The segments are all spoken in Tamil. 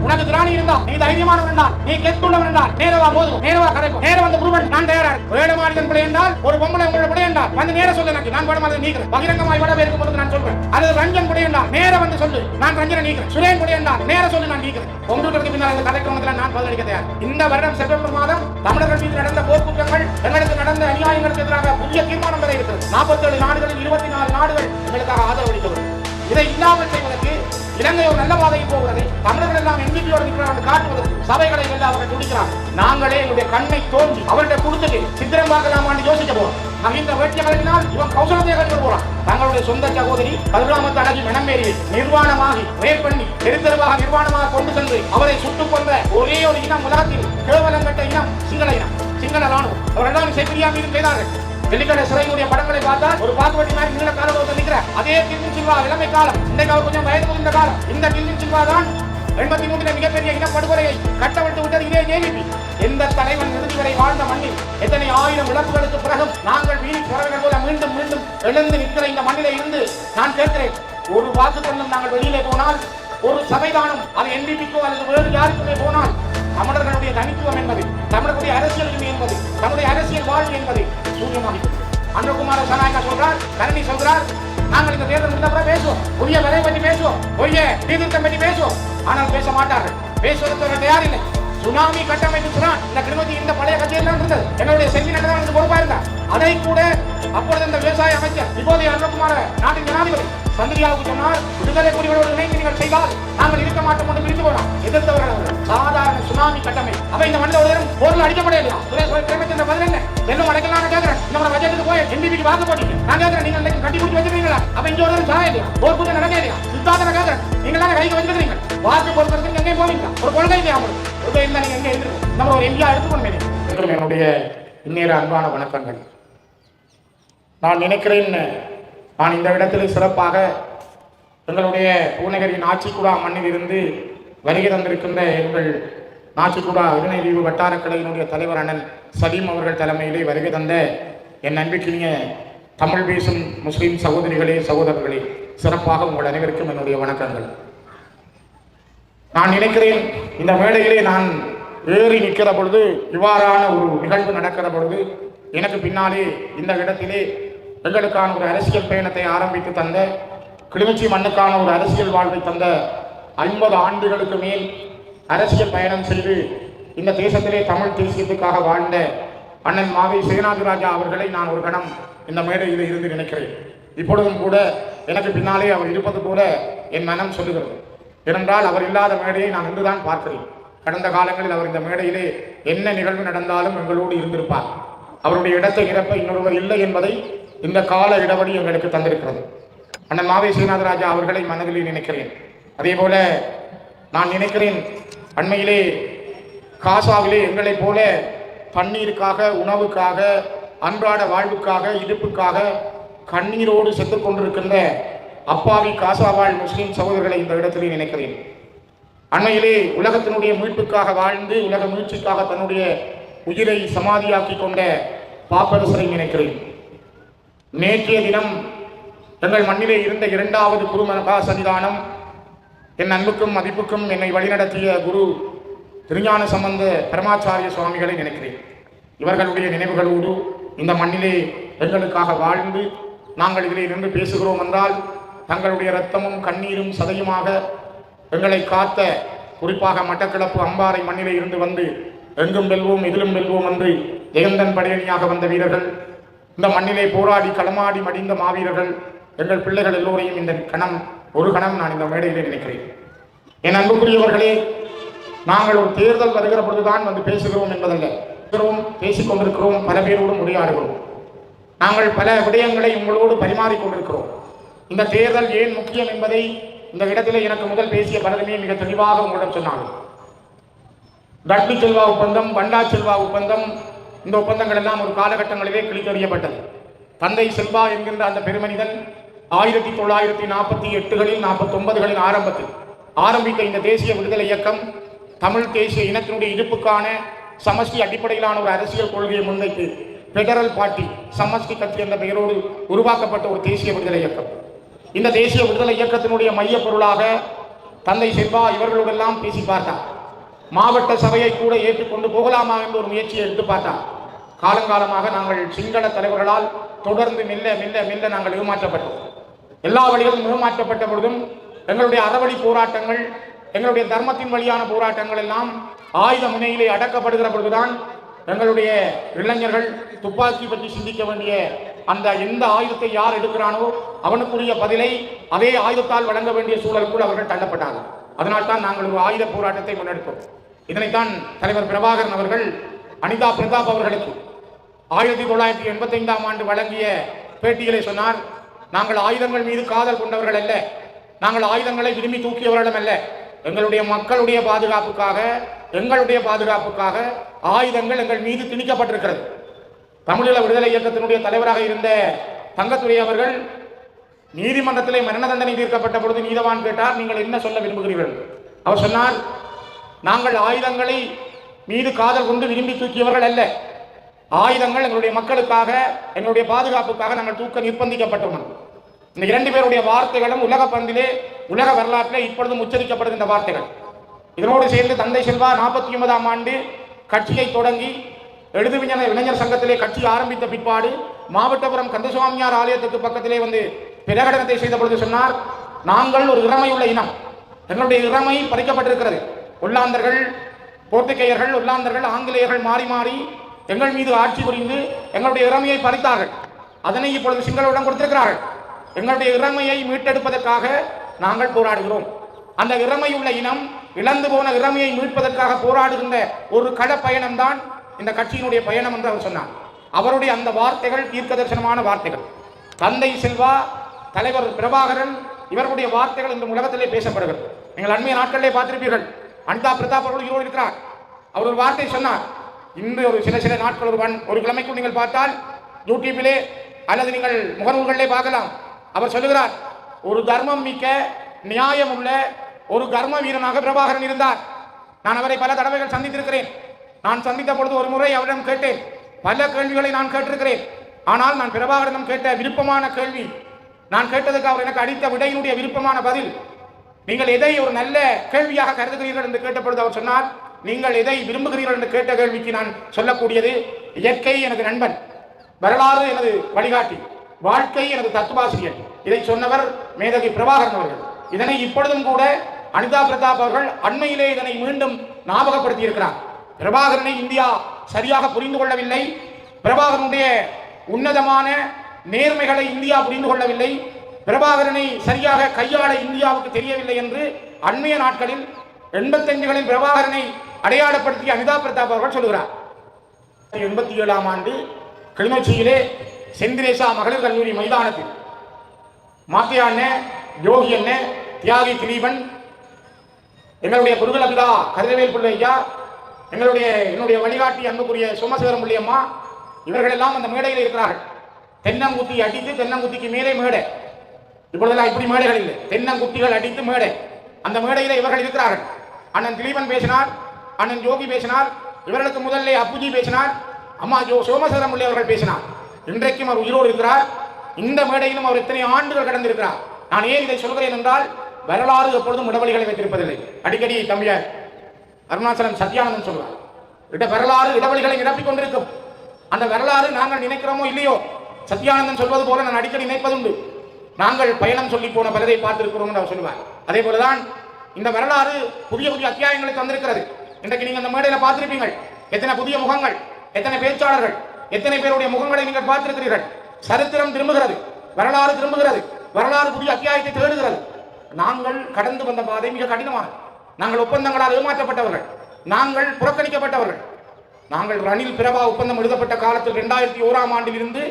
உனக்கு திராணி இருந்தா, நீ தைரியமானவன் என்றால், நீ கெத்துள்ளவன் என்றால், நேரவா போதும், நேரவா கரைக்கும், நேர வந்து குருவன் நான் தயாரா வேடமாடிதன் பிள்ளை என்றால், ஒரு பொம்பளை உங்களோட பிள்ளை என்றால் வந்து நேர சொல்ல, எனக்கு நான் வேடமாடி நீக்கிறேன். பகிரங்கமாய் விட பேருக்கு போது நான் சொல்றேன். அது ரஞ்சன் பிள்ளை என்றால் நேர வந்து சொல்லு, நான் ரஞ்சனை நீக்கிறேன். சுரேன் பிள்ளை என்றால் நேர சொல்லு, நான் நீக்கிறேன். கம்ப்யூட்டருக்கு பின்னால் இந்த கதைக்கு நான் பதிலளிக்க தயார். இந்த வருடம் செப்டம்பர் மாதம் தமிழர்கள் மீது நடந்த போர்க்குற்றங்கள், எங்களுக்கு நடந்த அநியாயங்களுக்கு எதிராக புதிய தீர்மானம் வரை இருக்கிறது. 47 நாடுகளில் 24 நாடுகள் எங்களுக்காக ஆதரவளிக்கிறது. இதை இல்லாமல் செய்வதற்கு இலங்கை ஒரு நல்ல பாதையில் போகிறது. தமிழர்கள் எல்லாம் எண்ணிக்கையோடு இருக்கிறார்கள் காட்டுவதற்கு சபைகளை எல்லாம் அவர்கள் துடிக்கிறார். நாங்களே எங்களுடைய கண்ணை தோண்டி அவர்கிட்ட கொடுத்துட்டு சித்திரம் பார்க்கலாமான்னு யோசிக்க போறோம். இந்த வேட்டைகளினால் இவன் கௌசலத்தை கற்று போறான். தங்களுடைய சொந்த சகோதரி கதிராமத்து அழகி மனமேறி நிர்வாணமாகி ரேப் பண்ணி தெருத்தெருவாக நிர்வாணமாக கொண்டு சென்று அவரை சுட்டுக் கொன்ற ஒரே ஒரு இனம் உலகத்தில் கேவலம் கட்ட இனம் சிங்கள இனம், சிங்கள ராணுவம். அவர்கள் செய்தியா மீது செய்தார்கள். வெள்ளிக்கடை சிறையுடைய படங்களை பார்த்தால் ஒரு பாக்குவட்டி மாதிரி நீண்ட காலம் நிற்கிற அதே டில்வின் சில்வா இளமை காலம். இன்றைக்கு அவர் கொஞ்சம் வயது முதிர்ந்த காலம். இந்த டில்வின் சில்வா தான் 83 மிகப்பெரிய இனப்படுகொலையை கட்டவிழ்த்து விட்டது இதே ஜேவிபி. எந்த தலைவன் இறுதி வரை வாழ்ந்த மண்ணில் எத்தனை ஆயிரம் இழப்புகளுக்கு பிறகும் நாங்கள் வீண் பறவைகள் போல மீண்டும் மீண்டும் எழுந்து நிற்கிற இந்த மண்ணிலே இருந்து நான் கேட்கிறேன், ஒரு வாக்கு கொண்டும் நாங்கள் வெளியிலே போனால், ஒரு சபைதானம் அது NDPக்கோ அல்லது வேறு யாருக்குமே போனால், தமிழர்களுடைய தனித்துவம் என்பது, தமிழர்களுடைய அரசியல் உரிமை என்பது, நம்முடைய அரசியல் வாழ்வு என்பது சூரியமாகிறது. அன்றகுமார சனாயக்கா சொல்றார், கரணி சொல்றார், நாங்கள் இந்த தேர்தல் முடிந்தப்பற பேசுவோம், புதிய விலை பற்றி பேசுவோம், புதிய தீர்த்தம் பற்றி பேசுவோம். ஆனால் பேச மாட்டார்கள். பேசுவதற்கு தயாரில்லை. சுனாமி கட்டமைப்பு சொன்னான். இந்த கிருமதி இந்த பழைய கட்சியெல்லாம் இருந்தது. என்னுடைய செல்வி நடந்த பொறுப்பா இருந்தார். அதை கூட அப்பொழுது இந்த விவசாய அமைச்சர் இப்போதைய அன்றகுமார நாட்டின் ஜனாதிபதி சந்திரியாவுக்கு சொன்னார், விடுதலை புலிகளோடு இணைந்து நீங்கள் செய்தால் நாங்கள் இருக்க மாட்டோம் என்று பிரித்து போனார். எதிர்த்தவர்கள் அவர்கள் சாதாரண சுனாமி கட்டமைப்பு. அப்ப இந்த மண்ணில் ஒரு நேரம் போரில் அடிக்கப்படையா பிரேமச்சந்திர பதில் என்ன என்ன அடைக்கலாம் கேட்கிறேன். நம்ம பட்ஜெட்டுக்கு போய் NDPக்கு வாக்கு போட்டீங்க. நான் கேட்கிறேன், நீங்கள் கட்டி பிடிச்சி வச்சிருக்கீங்களா? அப்ப இங்க ஒரு சாய இல்லையா? போர் பூஜை நடக்க இல்லையா? சித்தாந்தனை கேட்கிறேன், நீங்க கைக்கு வச்சிருக்கீங்க. வாக்கு பொறுப்பதற்கு எங்கே போவீங்களா? ஒரு கொள்கை தேவைப்படும். ஒரு இருந்தா நீங்க எங்கே எழுந்திருக்கும்? நம்ம ஒரு எம்பியா எடுத்துக்கொண்டு என்னுடைய இந்நேர அன்பான வணக்கங்கள். நான் நினைக்கிறேன், நான் இந்த இடத்தில் சிறப்பாக எங்களுடைய பூநகரி நாச்சிக்குடா மண்ணில் இருந்து வருகை தந்திருக்கின்ற எங்கள் நாச்சிக்குடா இருநெறிவு வட்டார கலையினுடைய தலைவர் அண்ணன் சலீம் அவர்கள் தலைமையிலே வருகை தந்த என் அன்பிற்கினிய தமிழ் பேசும் முஸ்லீம் சகோதரிகளே சகோதரர்களே, சிறப்பாக உங்கள் அனைவருக்கும் என்னுடைய வணக்கங்கள். நான் நினைக்கிறேன், இந்த மேடையிலே நான் ஏறி நிற்கிற பொழுது, இவ்வாறான ஒரு நிகழ்வு நடக்கிற பொழுது, எனக்கு பின்னாலே இந்த இடத்திலே எங்களுக்கான ஒரு அரசியல் பயணத்தை ஆரம்பித்து தந்த, கிளிநொச்சி மண்ணுக்கான ஒரு அரசியல் வாழ்வை தந்த, 50 ஆண்டுகளுக்கு மேல் அரசியல் பயணம் செய்து இந்த தேசத்திலே தமிழ் தேசியத்துக்காக வாழ்ந்த அண்ணன் மாவை சேனாதிராஜா அவர்களை நான் ஒரு கணம் இந்த மேடையில் இருந்து நினைக்கிறேன். இப்பொழுதும் கூட எனக்கு பின்னாலே அவர் இருப்பது கூட என் மனம் சொல்லுகிறது. ஏனென்றால் அவர் இல்லாத மேடையை நான் இன்றுதான் பார்க்கிறேன். கடந்த காலங்களில் அவர் இந்த மேடையிலே என்ன நிகழ்வு நடந்தாலும் எங்களோடு இருந்திருப்பார். அவருடைய இடத்தை நிரப்ப இன்னொருவர் இல்லை என்பதை இந்த கால இடைவெளி எங்களுக்கு தந்திருக்கிறது. அண்ணன் மாவை சீனாதராஜா அவர்களை மனதிலே நினைக்கிறேன். அதே போல நான் நினைக்கிறேன், அண்மையிலே காசாவிலே எங்களைப் போல தண்ணீருக்காக, உணவுக்காக, அன்றாட வாழ்வுக்காக, இடுப்புக்காக கண்ணீரோடு செத்துக் கொண்டிருக்கின்ற அப்பாவி காசாவாழ் முஸ்லீம் சகோதரர்களை இந்த இடத்திலே நினைக்கிறேன். அண்மையிலே உலகத்தினுடைய மீட்புக்காக வாழ்ந்து உலக மீட்சிக்காக தன்னுடைய உயிரை சமாதியாக்கி கொண்ட பாப்பரசரை நினைக்கிறேன். நேற்றைய தினம் எங்கள் மண்ணிலே இருந்த 2வது குரு மகா சன்னிதானம், என் அன்புக்கும் மதிப்புக்கும் என்னை வழிநடத்திய குரு திருஞான சம்பந்த பரமாச்சாரிய சுவாமிகளை நினைக்கிறேன். இவர்களுடைய நினைவுகளோடு இந்த மண்ணிலே எங்களுக்காக வாழ்ந்து நாங்கள் இதிலே நின்று பேசுகிறோம் என்றால், தங்களுடைய இரத்தமும் கண்ணீரும் சதையுமாக எங்களை காத்த, குறிப்பாக மட்டக்களப்பு அம்பாறை மண்ணிலே இருந்து வந்து எங்கும் வெல்வோம் எதிலும் வெல்வோம் என்று ஜெயந்தன் படையணியாக வந்த வீரர்கள், இந்த மண்ணிலே போராடி களமாடி மடிந்த மாவீரர்கள், எங்கள் பிள்ளைகள் எல்லோரையும் இந்த ஒரு கணம் நான் இந்த மேடையிலே நினைக்கிறேன். என் அன்புக்குரியவர்களே, நாங்கள் ஒரு தேர்தல் வருகிற பொழுதுதான் வந்து பேசுகிறோம் என்பதல்ல, பேசிக் கொண்டிருக்கிறோம், பல பேரோடும் உரையாடுகிறோம். நாங்கள் பல விடயங்களை உங்களோடு பரிமாறிக்கொண்டிருக்கிறோம். இந்த தேர்தல் ஏன் முக்கியம் என்பதை இந்த இடத்திலே எனக்கு முதல் பேசிய பலருமே மிக தெளிவாக உங்களிடம் சொன்னார்கள். டட்லி செல்வா ஒப்பந்தம், பண்டா செல்வா ஒப்பந்தம், இந்த ஒப்பந்தங்கள் எல்லாம் ஒரு காலகட்டங்களிலே கிழித்தறியப்பட்டது. தந்தை செல்வா என்கின்ற அந்த பெருமனிதன் 1948களில் 49களின் ஆரம்பத்தில் ஆரம்பித்த இந்த தேசிய விடுதலை இயக்கம் தமிழ் தேசிய இனத்தினுடைய இருப்புக்கான சமஷ்டி அடிப்படையிலான ஒரு அரசியல் கொள்கையை முன்வைத்து பெடரல் பார்ட்டி, சமஷ்டி கட்சி என்ற பெயரோடு உருவாக்கப்பட்ட ஒரு தேசிய விடுதலை இயக்கம். இந்த தேசிய விடுதலை இயக்கத்தினுடைய மைய பொருளாக தந்தை செல்வா இவர்களோடெல்லாம் பேசி பார்த்தார். மாவட்ட சபையை கூட ஏற்றுக்கொண்டு போகலாமா என்ற ஒரு முயற்சியை எடுத்து பார்த்தார். காலங்காலமாக நாங்கள் சிங்கள தலைவர்களால் தொடர்ந்து மெல்ல மெல்ல மெல்ல நாங்கள் ஏமாற்றப்பட்டோம். எல்லா வழிகளும் ஏமாற்றப்பட்ட பொழுதும் எங்களுடைய அறவழி போராட்டங்கள், எங்களுடைய தர்மத்தின் வழியான போராட்டங்கள் எல்லாம் ஆயுத முனையிலே அடக்கப்படுகிற பொழுதுதான் எங்களுடைய இளைஞர்கள் துப்பாக்கி பற்றி சிந்திக்க வேண்டிய அந்த எந்த ஆயுதத்தை யார் எடுக்கிறானோ அவனுக்குரிய பதிலை அதே ஆயுதத்தால் வழங்க வேண்டிய சூழலுக்குள் அவர்கள் தள்ளப்பட்டார்கள். அதனால்தான் நாங்கள் ஒரு ஆயுத போராட்டத்தை முன்னெடுத்தோம். இதனைத்தான் தலைவர் பிரபாகரன் அவர்கள் அனிதா பிரதாப் அவர்களுக்கு 1985ஆம் ஆண்டு வழங்கிய பேட்டிகளை சொன்னார். நாங்கள் ஆயுதங்கள் மீது காதல் கொண்டவர்கள் அல்ல, நாங்கள் ஆயுதங்களை விரும்பி தூக்கியவர்களும் அல்ல, எங்களுடைய மக்களுடைய பாதுகாப்புக்காக, எங்களுடைய பாதுகாப்புக்காக ஆயுதங்கள் எங்கள் மீது திணிக்கப்பட்டிருக்கிறது. தமிழீழ விடுதலை இயக்கத்தினுடைய தலைவராக இருந்த தங்கத்துரை அவர்கள் நீதிமன்றத்திலே மரண தண்டனை தீர்க்கப்பட்ட பொழுது நீதவான் கேட்டார், நீங்கள் என்ன சொல்ல விரும்புகிறீர்கள்? அவர் சொன்னார், நாங்கள் ஆயுதங்களை மீது காதல் கொண்டு விரும்பி தூக்கியவர்கள் அல்ல, ஆயுதங்கள் எங்களுடைய மக்களுக்காக, எங்களுடைய பாதுகாப்புக்காக நாங்கள் தூக்க நிர்பந்திக்கப்பட்டோம். இந்த இரண்டு பேருடைய வார்த்தைகளும் உலக பந்திலே, உலக வரலாற்றிலே இப்பொழுதும் உச்சரிக்கப்படுகின்ற வார்த்தைகள். இதனோடு சேர்ந்து தந்தை செல்வா 49ஆம் ஆண்டு கட்சியை தொடங்கி எழுதுவிஞர் இளைஞர் சங்கத்திலே கட்சி ஆரம்பித்த பிற்பாடு மாவட்டபுரம் கந்தசுவாமியார் ஆலயத்துக்கு பக்கத்திலே வந்து பிரகடனத்தை செய்த பொழுது சொன்னார், நாங்கள் ஒரு இறமையுள்ள இனம், எங்களுடைய இறமை பறிக்கப்பட்டிருக்கிறது. ஒல்லாந்தர்கள், போர்த்துகேயர்கள், ஒல்லாந்தர்கள், ஆங்கிலேயர்கள் மாறி மாறி எங்கள் மீது ஆட்சி புரிந்து எங்களுடைய இறமையை பறித்தார்கள். அதனை இப்பொழுது சிங்களவிடம் கொடுத்திருக்கிறார்கள். எங்களுடைய இறமையை மீட்டெடுப்பதற்காக நாங்கள் போராடுகிறோம். அந்த இறமையுள்ள இனம் இழந்து போன இறமையை மீட்பதற்காக போராடுகின்ற ஒரு கள பயணம் தான் இந்த கட்சியினுடைய பயணம் என்று அவர் சொன்னார். அவருடைய அந்த வார்த்தைகள் தீர்க்க தரிசனமான வார்த்தைகள். தந்தை செல்வா, தலைவர் பிரபாகரன் இவர்களுடைய வார்த்தைகள் இந்த உலகத்திலே பேசப்படுகிறது. நீங்கள் அண்மைய நாட்களிலே பார்த்திருப்பீர்கள், அனிதா பிரதாப் அவர்கள் ஈரோடு இருக்கிறார். அவர் ஒரு வார்த்தை சொன்னார். இன்று ஒரு சில நாட்கள் ஒரு கிழமைக்கு நீங்கள் பார்த்தால் யூடியூபிலே அல்லது நீங்கள் முகநூல்களிலே பார்க்கலாம். அவர் சொல்லுகிறார், ஒரு தர்மம் மிக்க நியாயம் உள்ள ஒரு கர்ம வீரனாக பிரபாகரன் இருந்தார். நான் அவரை பல தடவைகள் சந்தித்திருக்கிறேன். நான் சந்தித்த பொழுது ஒரு முறை அவரிடம் கேட்டேன், பல கேள்விகளை நான் கேட்டிருக்கிறேன். ஆனால் நான் பிரபாகரனும் கேட்ட விருப்பமான கேள்வி, நான் கேட்டதுக்கு அவர் எனக்கு அளித்த விடையினுடைய விருப்பமான பதில், நீங்கள் எதை ஒரு நல்ல கேள்வியாக கருதுகிறீர்கள் என்று கேட்டபொழுது அவர் சொன்னார், நீங்கள் எதை விரும்புகிறீர்கள் என்று கேட்ட கேள்விக்கு நான் சொல்லக்கூடியது, இயற்கை எனது நண்பன், வரலாறு எனது வழிகாட்டி, வாழ்க்கை எனது தத்துவாசிரியர். இதை சொன்னவர் மேதகி பிரபாகரன் அவர்கள். இதனை இப்பொழுதும் கூட அனிதா பிரதாப் அவர்கள் அண்மையிலே இதனை மீண்டும் ஞாபகப்படுத்தி இருக்கிறார். பிரபாகரனை இந்தியா சரியாக புரிந்து கொள்ளவில்லை, பிரபாகரனுடைய உன்னதமான நேர்மைகளை இந்தியா புரிந்து கொள்ளவில்லை, பிரபாகரனை சரியாக கையாள இந்தியாவுக்கு தெரியவில்லை என்று அண்மைய நாட்களில் 85களில் பிரபாகரனை அடையாளப்படுத்திய அனிதா பிரதாப் அவர்கள் சொல்கிறார். 87ஆம் ஆண்டு கிளிநொச்சியிலே செந்திரேசா மகளிர் கல்லூரி மைதானத்தில் மாத்தியா அண்ணன், யோகி அண்ணன், தியாகி திலீபன், எங்களுடைய குருகுலபிதா கதிரவேல் பிள்ளை ஐயா, என்னுடைய வழிகாட்டி அன்புக்குரிய சோமசேகரம் பிள்ளையம்மா, இவர்கள் எல்லாம் அந்த மேடையில் இருக்கிறார்கள். தென்னங்குத்தி அடித்து, தென்னங்குத்திக்கு மேலே மேடை, இப்பொழுதெல்லாம் இப்படி மேடைகள் இல்லை, தென்னங்குத்திகள் அடித்து மேடை, அந்த மேடையில் இவர்கள் இருக்கிறார்கள். அண்ணன் திலீபன் பேசினார், அண்ணன் யோகி பேசினார், இவர்களுக்கு முதல்ல அப்புஜி பேசினார், அம்மா சோமசேகரம் பிள்ளை அவர்கள் பேசினார். இன்றைக்கும் அவர் உயிரோடு இருக்கிறார். இந்த மேடையிலும் அவர் எத்தனை ஆண்டுகள் கடந்திருக்கிறார். நான் ஏன் இதை சொல்கிறேன் என்றால், வரலாறு எப்பொழுதும் இடவழிகளை வைத்திருப்பதில்லை. அடிக்கடி தம்பியார் அருணாச்சலம் சத்யானந்தன் சொல்வார், வரலாறு இடவழிகளை நிரப்பிக் கொண்டிருக்கும். அந்த வரலாறு நாங்கள் நினைக்கிறோமோ இல்லையோ, சத்யானந்தன் சொல்வது போல நான் அடிக்கடி நினைப்பதுண்டு, நாங்கள் பயணம் சொல்லி போன பலரை பார்த்திருக்கிறோம் என்று அவர் சொல்வார். அதே போலதான் இந்த வரலாறு புதிய புதிய அத்தியாயங்களை தந்திருக்கிறது. இன்றைக்கு நீங்க அந்த மேடையில பார்த்திருப்பீங்கள், எத்தனை புதிய முகங்கள், எத்தனை பேச்சாளர்கள், எத்தனை பேருடைய முகங்களை நீங்கள் பார்த்திருக்கிறீர்கள். சரித்திரம் திரும்புகிறது, வரலாறு திரும்புகிறது, வரலாறு புதிய அத்தியாயத்தை தேடுகிறது. நாங்கள் கடந்து வந்த பாதை மிக கடினமானது. நாங்கள் ஒப்பந்தங்களால் ஏமாற்றப்பட்டவர்கள், நாங்கள் புறக்கணிக்கப்பட்டவர்கள். நாங்கள் ரணில் பிரபா ஒப்பந்தம் எழுதப்பட்ட காலத்தில் 2001ஆம் ஆண்டில் இருந்து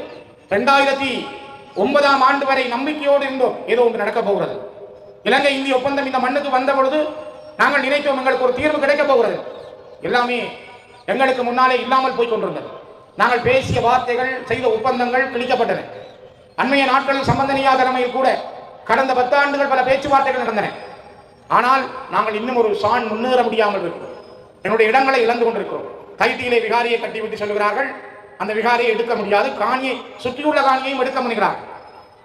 2009ஆம் ஆண்டு வரை நம்பிக்கையோடு இருந்தோம், ஏதோ ஒன்று நடக்கப் போகிறது. இலங்கை இந்திய ஒப்பந்தம் இந்த மண்ணுக்கு வந்த பொழுது நாங்கள் நினைத்தோம் எங்களுக்கு ஒரு தீர்வு கிடைக்கப் போகிறது. எல்லாமே எங்களுக்கு முன்னாலே இல்லாமல் போய் கொண்டிருந்தது. நாங்கள் பேசிய வார்த்தைகள், செய்த ஒப்பந்தங்கள் கிழிக்கப்பட்டன. அண்மைய நாட்களில் சம்பந்தனியா தலைமையில் கூட கடந்த 10 ஆண்டுகள் பல பேச்சுவார்த்தைகள் நடந்தன. ஆனால் நாங்கள் இன்னும் ஒரு சான் முன்னேற முடியாமல் இருக்கிறோம். என்னுடைய இடங்களை இழந்து கொண்டிருக்கிறோம். கைட்டியிலே விகாரியை கட்டிவிட்டு சொல்கிறார்கள், அந்த விகாரியை எடுக்க முடியாது, காணியை சுற்றியுள்ள காணியையும் எடுக்க முடிகிறார்.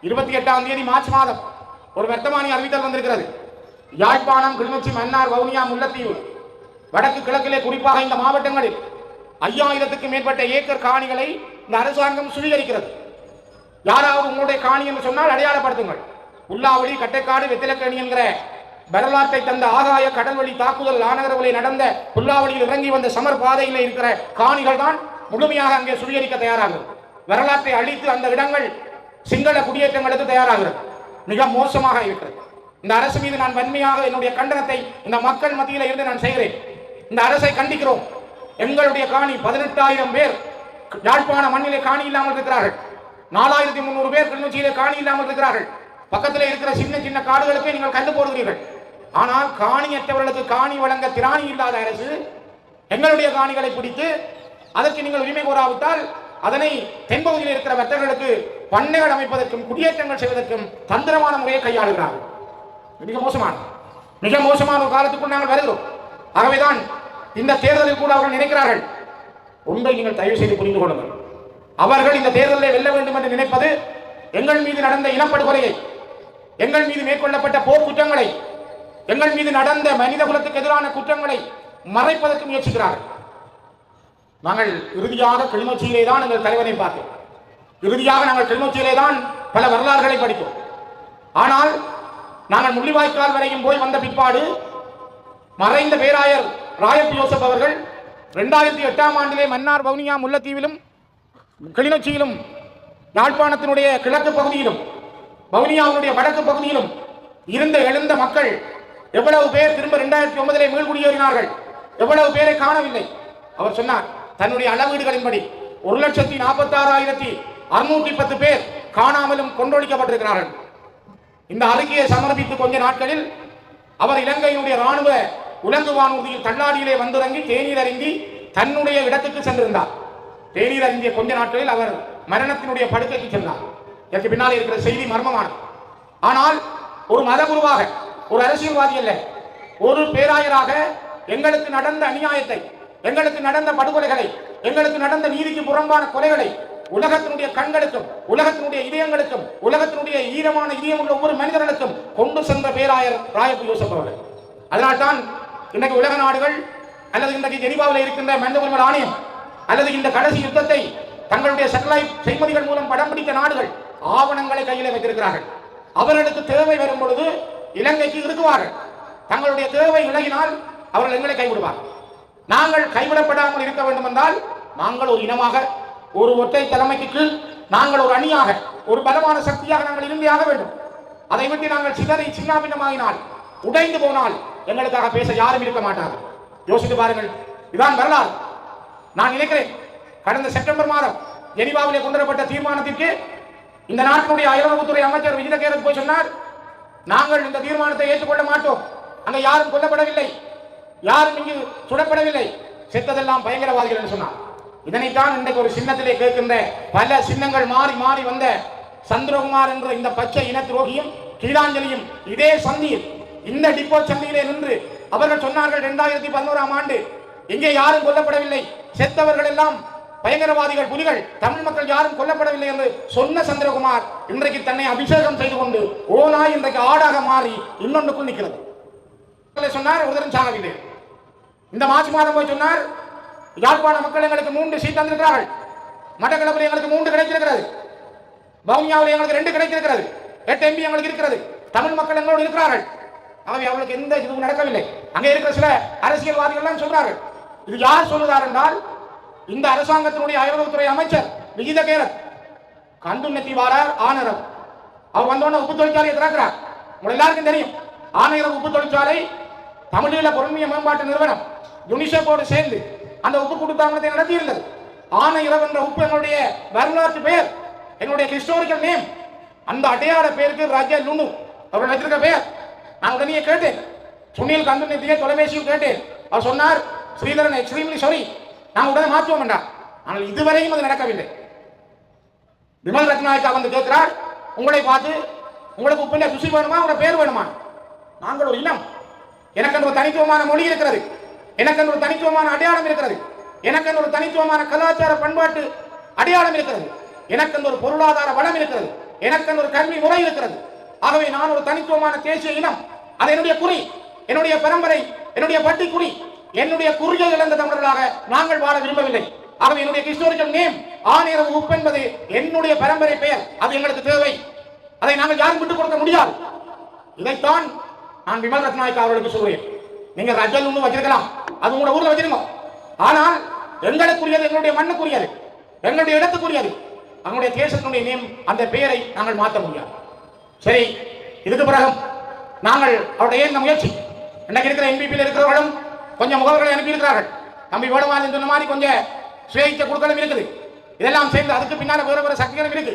28ஆம் தேதி மார்ச் மாதம் ஒரு வர்த்தமானி அறிவித்தல் வந்திருக்கிறது. யாழ்ப்பாணம், கிளிநொச்சி, மன்னார், வவுனியா, முல்லைத்தீவு, வடக்கு கிழக்கிலே குறிப்பாக இந்த மாவட்டங்களில் 5000க்கும் மேற்பட்ட ஏக்கர் காணிகளை இந்த அரசாங்கம் சுவீகரிக்கிறது. யாராவது உங்களுடைய காணி என்று சொன்னால் அடையாளப்படுத்துங்கள். உள்ளாவளி, கட்டைக்காடு, வெத்திலக்கணி என்கிற வரலாற்றை தந்த ஆகாய கடல்வழி தாக்குதல் ஆனகரவிலே நடந்த புல்லாவளியில் இறங்கி வந்த சமர் பாதையில் இருக்கிற காணிகள் தான் முழுமையாக அங்கே சுவீகரிக்க தயாராகிறது. வரலாற்றை அழித்து அந்த இடங்கள் சிங்கள குடியேற்றங்களுக்கு தயாராகிறது. மிக மோசமாக இருக்கிறது. இந்த அரசு மீது நான் வன்மையாக என்னுடைய கண்டனத்தை இந்த மக்கள் மத்தியில் இருந்து நான் செய்கிறேன். இந்த அரசை கண்டிக்கிறோம். எங்களுடைய காணி 18,000 பேர் யாழ்ப்பாண மண்ணிலே காணி இல்லாமல் இருக்கிறார்கள். 4300 பேர் கிளிநொச்சியிலே காணி இல்லாமல் இருக்கிறார்கள். பக்கத்தில் இருக்கிற சின்ன சின்ன காடுகளுக்கே நீங்கள் கண்டு போடுகிறீர்கள். ஆனால் காணியற்றவர்களுக்கு காணி வழங்க திராணி இல்லாத அரசு எங்களுடைய காணிகளை பிடித்து அதற்கு நீங்கள் உரிமை கோராவிட்டால் அதனை தென்பகுதியில் இருக்கிற வர்த்தகர்களுக்கு பண்ணைகள் அமைப்பதற்கும் குடியேற்றங்கள் செய்வதற்கும் தந்திரமான முறையை கையாளுகிறார்கள். மிக மோசமான ஒரு காலத்துக்குள் நாங்கள் வருகிறோம். ஆகவேதான் இந்த தேர்தலில் கூட அவர்கள் நினைக்கிறார்கள். ஒன்றை நீங்கள் தயவு செய்து புரிந்து கொள்ளுங்கள். அவர்கள் இந்த தேர்தலை வெல்ல வேண்டும் என்று நினைப்பது எங்கள் மீது நடந்த இனப்படுகொலையை, எங்கள் மீது மேற்கொள்ளப்பட்ட போர் குற்றங்களை, எங்கள் மீது நடந்த மனித குலத்துக்கு எதிரான குற்றங்களை மறைப்பதற்கு முயற்சிக்கிறார்கள். நாங்கள் இறுதியாக கிளிநொச்சியிலே தான் எங்கள் தலைவரை பார்த்தோம். இறுதியாக நாங்கள் கிளிநொச்சியிலே தான் பல வரலாறுகளை படித்தோம். ஆனால் நாங்கள் முள்ளிவாய்க்கால் வரையும் போய் வந்த பிற்பாடு மறைந்த பேராயர் ராயப் யோசப் அவர்கள் 2008ஆம் ஆண்டிலே மன்னார், வவுனியா, முல்லைத்தீவிலும் கிளிநொச்சியிலும் யாழ்ப்பாணத்தினுடைய கிழக்கு பகுதியிலும் வவுனியாவுடைய வடக்கு பகுதியிலும் எழுந்த மக்கள் எவ்வளவு பேர் திரும்ப 2009 மீள்குடியேறினார்கள், எவ்வளவு பேரை காணவில்லை. அவர் சொன்னார், தன்னுடைய அளவீடுகளின்படி 1,46,610 பேர் காணாமலும் கொன்றொழிக்கப்பட்டிருக்கிறார்கள். இந்த அறிக்கையை சமர்ப்பித்து கொஞ்ச நாட்களில் அவர் இலங்கையினுடைய ராணுவ உலங்கு வானூர்தியில் தள்ளாடியிலே வந்திறங்கி தேநீர் அருந்தி தன்னுடைய இடத்துக்கு சென்றிருந்தார். தேநீர் அருந்திய கொஞ்ச நாட்களில் அவர் மரணத்தினுடைய படுக்கைக்கு சென்றார். இதற்கு பின்னால் இருக்கிற செய்தி மர்மமானது. ஆனால் ஒரு மதகுருவாக, ஒரு அரசியல்வாதி அல்ல, ஒரு பேராயராக எங்களுக்கு நடந்த அநியாயத்தை, எங்களுக்கு நடந்த படுகொலைகளை, எங்களுக்கு நடந்த நீதிக்கு புறம்பான கொலைகளை உலகத்தினுடைய கண்களுக்கும் உலகத்தினுடைய இதயங்களுக்கும் உலகத்தினுடைய ஈரமான இதயம் உள்ள ஒவ்வொரு மனிதர்களுக்கும் கொண்டு சென்ற பேராயர் ராயப் யோசப் அவர்கள். அதனால்தான் இன்றைக்கு உலக நாடுகள் அல்லது இன்றைக்கு ஜெனீவாவில் இருக்கின்ற மனித உரிமை ஆணையம் அல்லது இந்த கடைசி யுத்தத்தை தங்களுடைய சேட்டலைட் செய்மதிகள் மூலம் படம் பிடித்த நாடுகள் ஆவணங்களை கையில் வைத்திருக்கிறார்கள். அவர்களுக்கு தேவை வரும் பொழுது இலங்கைக்கு இருக்குவார்கள். தங்களுடைய தேவை விலகினால் அவர்கள் எங்களை கைவிடுவார்கள். நாங்கள் கைவிடப்படாமல் இருக்க வேண்டும் என்றால் நாங்கள் ஒரு இனமாக, ஒரு ஒற்றை தலைமைக்கு கீழ் நாங்கள் ஒரு அணியாக, ஒரு பலமான சக்தியாக நாங்கள் இருந்தே வேண்டும். அதை விட்டு நாங்கள் சிதறி சின்னாபின்னமாகினால், உடைந்து போனால் எங்களுக்காக பேச யாரும் இருக்க மாட்டார்கள். யோசித்து பாருங்கள். இதுதான் வரலாறு. நான் நினைக்கிறேன், கடந்த செப்டம்பர் மாதம் ஜெனீவாவிலே கொண்டு வரப்பட்ட தீர்மானத்திற்கு இந்த நாட்டினுடைய அயலுறவுத்துறை அமைச்சர் விஜித கேரத் போய் சொன்னார், நாங்கள் இந்த தீர்மானத்தை ஏற்றுக்கொள்ள மாட்டோம். அங்க யாரும் கொல்லப்படவில்லை, யாரும் இங்கு சுடப்படவில்லை, செத்ததெல்லாம் பயங்கரவாதிகள் என்று சொன்னார். இதனைத்தான் இன்றைக்கு ஒரு சின்னத்திலே கேட்கின்ற பல சின்னங்கள் மாறி மாறி வந்த சந்திரகுமார் என்ற இந்த பச்சை இன துரோகியும் கீழாஞ்சலியும் இதே சந்தியில், இந்த டிப்போ சந்தியிலே நின்று அவர்கள் சொன்னார்கள் 2011ஆம் ஆண்டு இங்கே யாரும் கொல்லப்படவில்லை, செத்தவர்கள் எல்லாம் பயங்கரவாதிகள், புலிகள், தமிழ் மக்கள் யாரும் கொல்லப்படவில்லை என்று சொன்ன சந்திரகுமார் இன்றைக்கு தன்னை அபிஷேகம் செய்து கொண்டு ஓனாய் இன்றைக்கு ஆடாக மாறி இன்னொன்றுக்குள் நிற்கிறது. சொன்னார், ஒருத்தரும் சாகவில்லை. இந்த மார்ச் மாதம் போய் சொன்னார், யாழ்ப்பாண மக்கள் எங்களுக்கு 3 சீட் தந்திருக்கிறார்கள், மட்டக்களப்பில் எங்களுக்கு 3 கிடைத்திருக்கிறது, வவுனியாவில் எங்களுக்கு 2 கிடைத்திருக்கிறது, 8 MP எங்களுக்கு இருக்கிறது, தமிழ் மக்கள் எங்களோடு இருக்கிறார்கள். ஆகவே அவர்களுக்கு எந்த இதுவும் நடக்கவில்லை. அங்கே இருக்கிற சில அரசியல்வாதிகள் எல்லாம் சொல்றார்கள். இது யார் சொல்லுகிறார் என்றால், இந்த அரசாங்கத்தினுடைய அயலுறவுத்துறை அமைச்சர் விஜித கேரத் கந்துன்னத்தி வாரார் ஆனரவு. அவர் வந்தோடனே உப்பு தொழிற்சாலையை திறக்கிறார். உங்களுக்கு எல்லாருக்கும் தெரியும், ஆனையரவு உப்பு தொழிற்சாலை தமிழீழ பொருண்மைய மேம்பாட்டு நிறுவனம் யுனிசெஃபோடு சேர்ந்து அந்த உப்பு கூட்டுத்தாபனத்தை நடத்தி இருந்தது. ஆனையரவு என்ற உப்பு எங்களுடைய வரலாற்று பெயர், எங்களுடைய ஹிஸ்டாரிக்கல் நேம். அந்த அடையாள பெயருக்கு ராஜா லுனு அவர்கள் வச்சிருக்க பெயர். நான் உடனே கேட்டேன், சுனில் கந்துன்னத்தியை தொலைபேசியில் கேட்டேன். அவர் சொன்னார், ஸ்ரீதரன் எக்ஸ்ட்ரீம்லி சாரி, நாங்கள் உடனே மாற்றுவோம் என்றார். ஆனால் இதுவரையும் அது நடக்கவில்லை. விமல் ரத்நாயக்கா வந்து கேட்கிறார், உங்களை பார்த்து உங்களுக்கு உப்பில ருசி வேணுமா, உங்களோட பேர் வேணுமா? நாங்கள் ஒரு இனம், எனக்கு ஒரு தனித்துவமான மொழி இருக்கிறது, எனக்கு ஒரு தனித்துவமான அடையாளம் இருக்கிறது, எனக்கு ஒரு தனித்துவமான கலாச்சார பண்பாட்டு அடையாளம் இருக்கிறது, எனக்கு ஒரு பொருளாதார வளம் இருக்கிறது, எனக்கு ஒரு கல்வி முறை இருக்கிறது. ஆகவே நான் ஒரு தனித்துவமான தேசிய இனம். அது என்னுடைய குறி, என்னுடைய பரம்பரை, என்னுடைய பட்டி குறி. என்னுடைய குறியை இழந்த தமிழர்களாக நாங்கள் வாழ விரும்பவில்லை. ஆகவே என்னுடைய ஹிஸ்டாரிக்கல் நேம் ஆணையர் உப்பு என்பது என்னுடைய பரம்பரை பெயர். அது எங்களுக்கு தேவை. அதை நாங்கள் யாரும் விட்டுக் கொடுக்க முடியாது. இதைத்தான் நான் விமல் ரத்நாயக் அவர்களுக்கு சொல்கிறேன். நீங்க ரஜல் ஒன்று வச்சிருக்கலாம், அது உங்களோட ஊர்ல வச்சிருங்க. ஆனால் எங்களுக்குரியது, எங்களுடைய மண்ணுக்குரியது, எங்களுடைய இடத்துக்குரியது, அவங்களுடைய தேசத்தினுடைய நேம், அந்த பெயரை நாங்கள் மாற்ற முடியாது. சரி, இதுக்கு பிறகு நாங்கள் அவருடைய இந்த முயற்சி, இன்னைக்கு இருக்கிற என்பிபியில் இருக்கிறவர்களும் கொஞ்சம் முகவர்களை அனுப்பியிருக்கிறார்கள். தம்பி வேடமான் சொன்ன மாதிரி கொஞ்சம் சுயேட்சை குழுக்களும் இருக்குது. இதெல்லாம் சேர்ந்து அதுக்கு பின்னால் வேறு வேறு சக்திகளும் இருக்கு.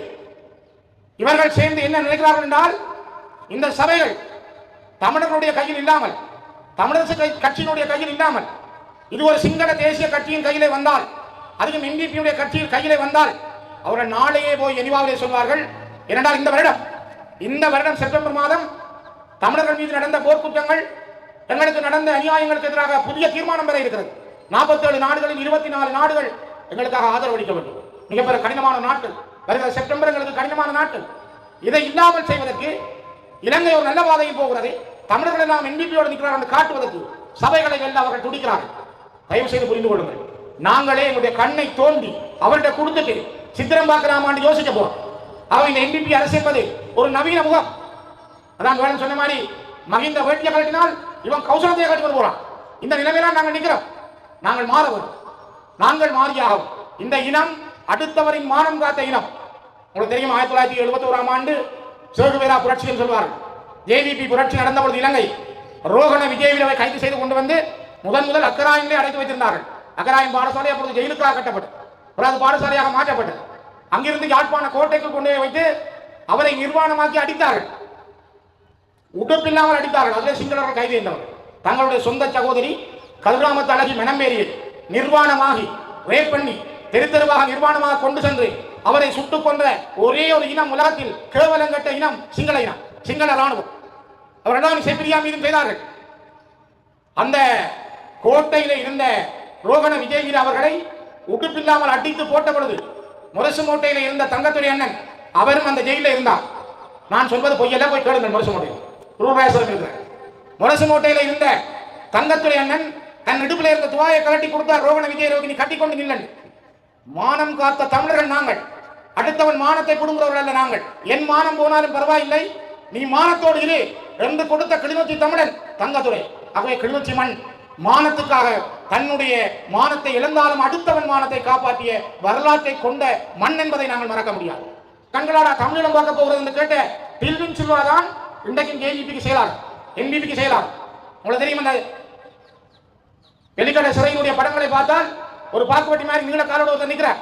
இவர்கள் சேர்ந்து என்ன நினைக்கிறார்கள் என்றால், இந்த சபைகள் தமிழர்களுடைய கையில் இல்லாமல், தமிழரசு கட்சியினுடைய கையில் இல்லாமல், இது ஒரு சிங்கள தேசிய கட்சியின் கையிலே வந்தால், அதுவும் என்டிபியுடைய கட்சியின் கையிலே வந்தால், அவர்கள் நாளையே போய் எனிவாவிலே சொல்வார்கள். ஏனென்றால் இந்த வருடம் செப்டம்பர் மாதம் தமிழர்கள் மீது நடந்த போர்க்குற்றங்கள், எங்களுக்கு நடந்த அநியாயங்களுக்கு எதிராக புதிய தீர்மானம் பெற இருக்கிறது. 47 நாடுகளில் 24 நாடுகள் எங்களுக்காக ஆதரவு அளிக்க வேண்டும். மிகப்பெரிய கடினமான நாட்கள் வருகிற செப்டம்பர் எங்களுக்கு கடினமான நாட்கள். இதை இல்லாமல் செய்வதற்கு இலங்கை ஒரு நல்ல பாதையில் போகிறது. தமிழர்கள் எல்லாம் என்பிபியோடு நிற்கிறார்கள் என்று காட்டுவதற்கு சபைகளை வெல்ல அவர்கள் துடிக்கிறார்கள். தயவு செய்து புரிந்து கொள்ளுங்கள். நாங்களே எங்களுடைய கண்ணை தோண்டி அவர்கிட்ட கொடுத்துட்டு சித்திரம் பார்க்கலாமான்னு யோசிக்க போறோம். அவன் இந்த என்பிபி அரசு என்பது ஒரு நவீன முகம். அதான் வேணும் சொன்ன மாதிரி மகிந்த வேட்டியை கட்டினால் இவன் கௌசலத்தையை கட்டி போறான். இந்த நிலைமையெல்லாம் நாங்கள் நிற்கிறோம். நாங்கள் மாற வரும், நாங்கள் மாறியாகும். இந்த இனம் அடுத்தவரின் மானம் காத்த இனம். உங்களுக்கு தெரியும், 1971ஆம் ஆண்டு சேகுவேரா புரட்சி என்று சொல்வார்கள். ஜேவிபி புரட்சி நடந்த பொழுது இலங்கை ரோகண விஜயவீரவை கைது செய்து கொண்டு வந்து முதல் அக்கராயிலே அடைத்து வைத்திருந்தார்கள். அக்கராயின் பாடசாலை அப்பொழுது ஜெயிலுக்காக கட்டப்பட்டது, அது பாடசாலையாக மாற்றப்பட்டது. அங்கிருந்து யாழ்ப்பாண கோட்டைக்கு கொண்டு வைத்து அவரை நிர்வாணமாக்கி அடித்தார்கள். உடுப்பில்லாமல் அடித்தார்கள். அதிலே சிங்களர்கள் கைது செய்தவர்கள் தங்களுடைய சொந்த சகோதரி கதிராமத்து அழகி மனம்பேறியை நிர்வாணமாகி ரேப் பண்ணி தெரு தெருவாக நிர்வாணமாக கொண்டு சென்று அவரை சுட்டுக் கொன்ற ஒரே ஒரு இனம் உலகத்தில் கேவலங்கட்ட இனம் சிங்கள இனம், சிங்கள ராணுவம். அவர்கள் செப்பிரியா மீதும் செய்தார்கள். அந்த கோட்டையில் இருந்த ரோகண விஜயவீர அவர்களை உடுப்பில்லாமல் அடித்து போட்ட பொழுது முரசு கோட்டையில் இருந்த தங்கத்துறை அண்ணன் அவரும் அந்த ஜெயிலில் இருந்தார். நான் சொல்வது பொய்யெல்லாம் போய் கேளுங்கள். முரசு கோட்டையில் ரூபாயசரம் இருக்கிறார். முரசு கோட்டையில் இருந்த தங்கத்துறை அண்ணன் தன் இடுப்பில் இருந்த துவாயை கலட்டி கொடுத்தார். ரோகண விஜயரோகினி கட்டிக்கொண்டு நில்லன். மானம் காத்த தமிழர்கள் நாங்கள். அடுத்தவன் மானத்தை கொடுங்கிறவர்கள் அல்ல நாங்கள். என் மானம் போனாலும் பரவாயில்லை, நீ மானத்தோடு இரு என்று கொடுத்த கிளிநொச்சி தமிழன் தங்கத்துறை. ஆகவே கிளிநொச்சி மண் மானத்துக்காக தன்னுடைய மானத்தை இழந்தாலும் அடுத்தவன் மானத்தை காப்பாற்றிய வரலாற்றை கொண்ட மண் என்பதை நாங்கள் மறக்க முடியாது. கண்களாடா தமிழிடம் பார்க்க போகிறது என்று கேட்ட டில்வின் சில்வா தான் இன்றைக்கும் ஜேவிபிக்கு செயலாளர், என்பிபிக்கு செயலாளர். உங்களுக்கு தெரியும், அந்த வெளிக்கடை சிறையினுடைய படங்களை பார்த்தால் ஒரு பாக்குவட்டி மாதிரி நீள காலோடு ஒருத்தர் நிற்கிறார்.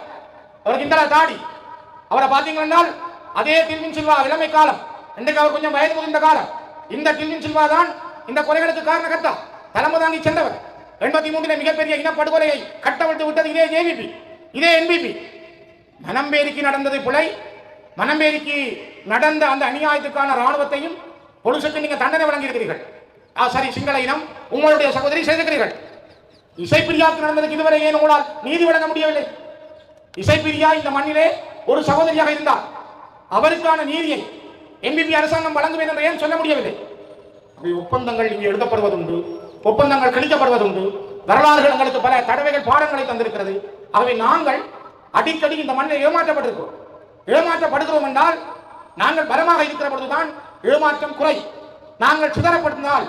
அவருக்கு இந்த தாடி. அவரை பார்த்தீங்கன்னா அதே டில்வின் சில்வா இளமை காலம். இன்றைக்கு அவர் கொஞ்சம் வயது முதிர்ந்த காலம். இந்த டில்வின் சில்வா தான் இந்த கொலைகளுக்கு காரணகர்த்தா, தலைமை தாங்கி சென்றவர். 83 மிகப்பெரிய இனப்படுகொலையை கட்டவிட்டு விட்டது இதே ஜேவிபி, இதே என்பிபி. மனம்பேரிக்கு நடந்தது பிழை. மனம்பேரிக்கு நடந்த அந்த அநியாயத்துக்கான ராணுவத்தையும் பொலிசுக்கு நீங்க தண்டனை வழங்கியிருக்கிறீர்கள். சரி, சிங்கள இனம் உங்களுடைய சகோதரி செய்திருக்கிறீர்கள். இசைப்பிரியாவுக்கு நடந்ததுக்கு இதுவரை ஏன் உங்களால் நீதி வழங்க முடியவில்லை? இசைப்பிரியா இந்த மண்ணிலே ஒரு சகோதரியாக இருந்தார். அவருக்கான நீதியை என்பிபி அரசாங்கம் வழங்குவேன் என்று ஏன் சொல்ல முடியவில்லை? ஒப்பந்தங்கள் இங்கே எழுதப்படுவதுண்டு, ஒப்பந்தங்கள் கணிக்கப்படுவதுண்டு. வரலாறுகள் எங்களுக்கு பல தடவைகள் பாடங்களை தந்திருக்கிறது. ஆகவே நாங்கள் அடிக்கடி இந்த மண்ணில் ஏமாற்றப்பட்டிருக்கிறோம். ஏமாற்றப்படுகிறோம் என்றால் நாங்கள் பலமாக இருக்கிற பொழுதுதான் ஏமாற்றம் குறை. நாங்கள் சிதறப்படுத்தினால்,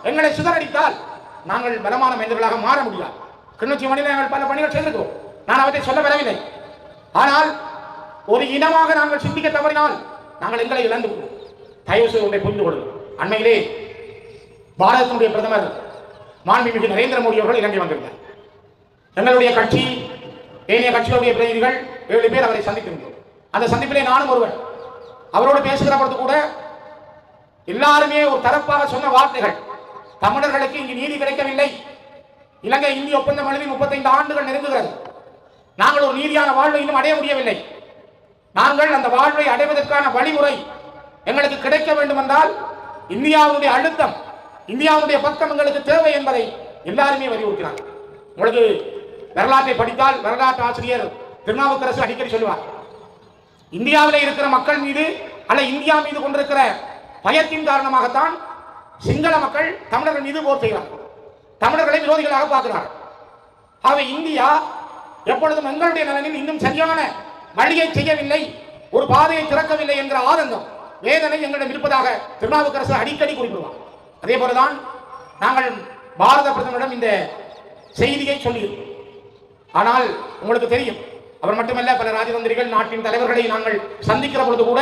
எங்களை சிதறடித்தால் நாங்கள் பலமான மனிதர்களாக மாற முடியாது. கிளிநொச்சி மண்ணில் நாங்கள் பல பணிகள் செய்திருக்கிறோம். நான் அவற்றை சொல்ல வரவில்லை. ஆனால் ஒரு இனமாக நாங்கள் சிந்திக்க தவறினால் நாங்கள் எங்களை இழந்து விடுவோம். தயவு செய்து ஒன்றை புரிந்து கொள்ளுங்கள். அண்மையிலே பாரதத்தினுடைய பிரதமர் மாண்புமிகு நரேந்திர மோடி அவர்கள் இலங்கை வந்திருந்தார். எங்களுடைய கட்சி, ஏனைய கட்சிகளுடைய பிரதிநிதிகள் 7 பேர் அவரை சந்தித்திருந்தோம். அந்த சந்திப்பிலே நானும் ஒருவர். அவரோடு பேசுகிற பொழுது கூட எல்லாருமே ஒரு தரப்பாக சொன்ன வார்த்தைகள், தமிழர்களுக்கு இங்கு நீதி கிடைக்கவில்லை. இலங்கை இந்திய ஒப்பந்தம் எழுதி 35 ஆண்டுகள் நெருங்குகிறது. நாங்கள் ஒரு நீதியான வாழ்வை இன்னும் அடைய முடியவில்லை. நாங்கள் அந்த வாழ்வை அடைவதற்கான வழிமுறை எங்களுக்கு கிடைக்க வேண்டும் என்றால் இந்தியாவுடைய அழுத்தம், இந்தியாவுடைய பக்கம் எங்களுக்கு தேவை என்பதை எல்லாருமே வலியுறுத்தினார். உங்களுக்கு வரலாற்றை படித்தால் வரலாற்று ஆசிரியர் திருநாவுக்கரசு அடிக்கடி சொல்லுவார், இந்தியாவிலே இருக்கிற மக்கள் மீது அல்ல இந்தியா மீது கொண்டிருக்கிற பயத்தின் காரணமாகத்தான் சிங்கள மக்கள் தமிழர்கள் மீது போர் செய்கிறார்கள், தமிழர்களை விரோதிகளாக பார்க்கிறார்கள். ஆகவே இந்தியா எப்பொழுதும் எங்களுடைய நலனில் இன்னும் சரியான வழியை செய்யவில்லை, ஒரு பாதையை திறக்கவில்லை என்ற ஆதங்கம், வேதனை எங்களிடம் இருப்பதாக திருநாவுக்கரசு அடிக்கடி குறிப்பிடுவார். அதே போலதான் நாங்கள் பாரத பிரதமரிடம் இந்த செய்தியை சொல்லியிருக்கிறோம். ஆனால் உங்களுக்கு தெரியும், அவர் மட்டுமல்ல, பல ராஜதந்திரிகள், நாட்டின் தலைவர்களை நாங்கள் சந்திக்கிற பொழுது கூட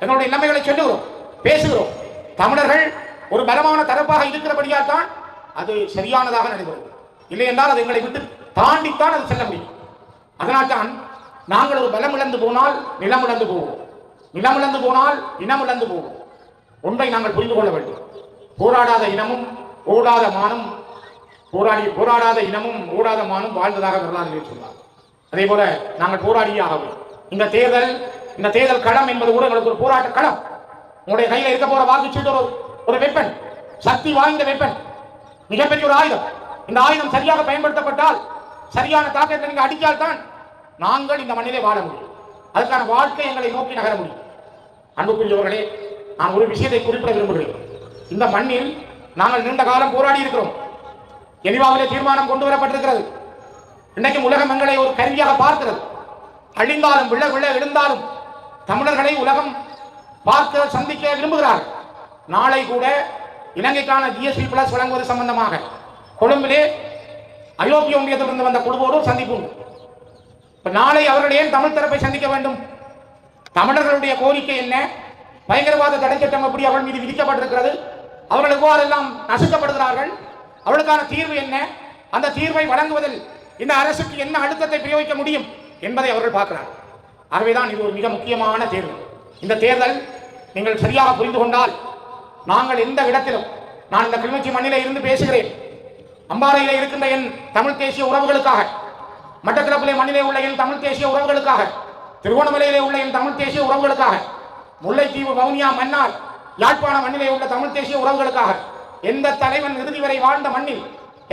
எங்களுடைய நிலைமைகளை சொல்லுகிறோம், பேசுகிறோம். தமிழர்கள் ஒரு பலமான தரப்பாக இருக்கிறபடியால் தான் அது சரியானதாக நடைபெறுகிறது. இல்லை என்றால் அது எங்களை விட்டு தாண்டித்தான் அது செல்ல முடியும். அதனால் தான் நாங்கள் ஒரு பலம் இழந்து போனால் நிலம் இழந்து போவோம், நிலம் இழந்து போனால் இனம் இழந்து போவோம். ஒன்றை நாங்கள் புரிந்து கொள்ள வேண்டும். போராடாத இனமும் ஓடாத மானும் போராடாத இனமும் ஓடாத மானும் வாழ்ந்ததாக வரலாறு சொன்னார். அதே போல நாங்கள் போராடியே ஆகும். இந்த தேர்தல் களம் என்பது கூட எங்களுக்கு ஒரு போராட்ட களம். உங்களுடைய கையில் இருக்க போற வாக்குச்சீட்டு ஒரு வெப்பன், சக்தி வாய்ந்த வெப்பன், மிகப்பெரிய ஒரு ஆயுதம். இந்த ஆயுதம் சரியாக பயன்படுத்தப்பட்டால், சரியான தாக்கத்தை நீங்க அடித்தால் தான் நாங்கள் இந்த மண்ணிலே வாழ முடியும். அதுக்கான வாழ்க்கை எங்களை நோக்கி நகர முடியும். அன்புக்குரியவர்களே, நான் ஒரு விஷயத்தை குறிப்பிட விரும்புகிறேன். இந்த மண்ணில் நாங்கள் நீண்ட காலம் போராடி இருக்கிறோம். ஜெனீவாவிலே தீர்மானம் கொண்டு வரப்பட்டிருக்கிறது. இன்றைக்கும் உலகம் எங்களை ஒரு கருவியாக பார்க்கிறது. அழிந்தாலும் விழ எழுந்தாலும் தமிழர்களை உலகம் பார்க்க சந்திக்க விரும்புகிறார்கள். நாளை கூட இலங்கைக்கான GSP பிளஸ் வழங்குவது சம்பந்தமாக கொழும்பிலே ஐரோப்பிய ஒன்றியத்திலிருந்து வந்த குழுவோடு சந்திப்பு. நாளை அவர்கள் ஏன் தமிழ் தரப்பை சந்திக்க வேண்டும்? தமிழர்களுடைய கோரிக்கை என்ன? பயங்கரவாத தடை சட்டம் எப்படி அவர்கள் மீது விதிக்கப்பட்டிருக்கிறது? அவர்கள் எவ்வாறெல்லாம் நசுக்கப்படுகிறார்கள்? அவளுக்கான தீர்வு என்ன? அந்த தீர்வை வழங்குவதில் இந்த அரசுக்கு என்ன அழுத்தத்தை பிரயோகிக்க முடியும் என்பதை அவர்கள் பார்க்கிறார்கள். ஆகவேதான் இது ஒரு மிக முக்கியமான தேர்தல். இந்த தேர்தல் நீங்கள் சரியாக புரிந்து கொண்டால், நாங்கள் எந்த இடத்திலும், நான் இந்த கிளிநொச்சி மண்ணிலே இருந்து பேசுகிறேன், அம்பாறையிலே இருக்கின்ற என் தமிழ் தேசிய உறவுகளுக்காக, மட்டக்களப்பிலே மண்ணிலே உள்ள என் தமிழ் தேசிய உறவுகளுக்காக, திருவோணமலையிலே உள்ள என் தமிழ் தேசிய உறவுகளுக்காக, முல்லைத்தீவு, வவுனியா, மன்னார், யாழ்ப்பாண மண்ணிலே உள்ள தமிழ் தேசிய உறவுகளுக்காக, எந்த தலைவன் இறுதி வரை வாழ்ந்த மண்ணில்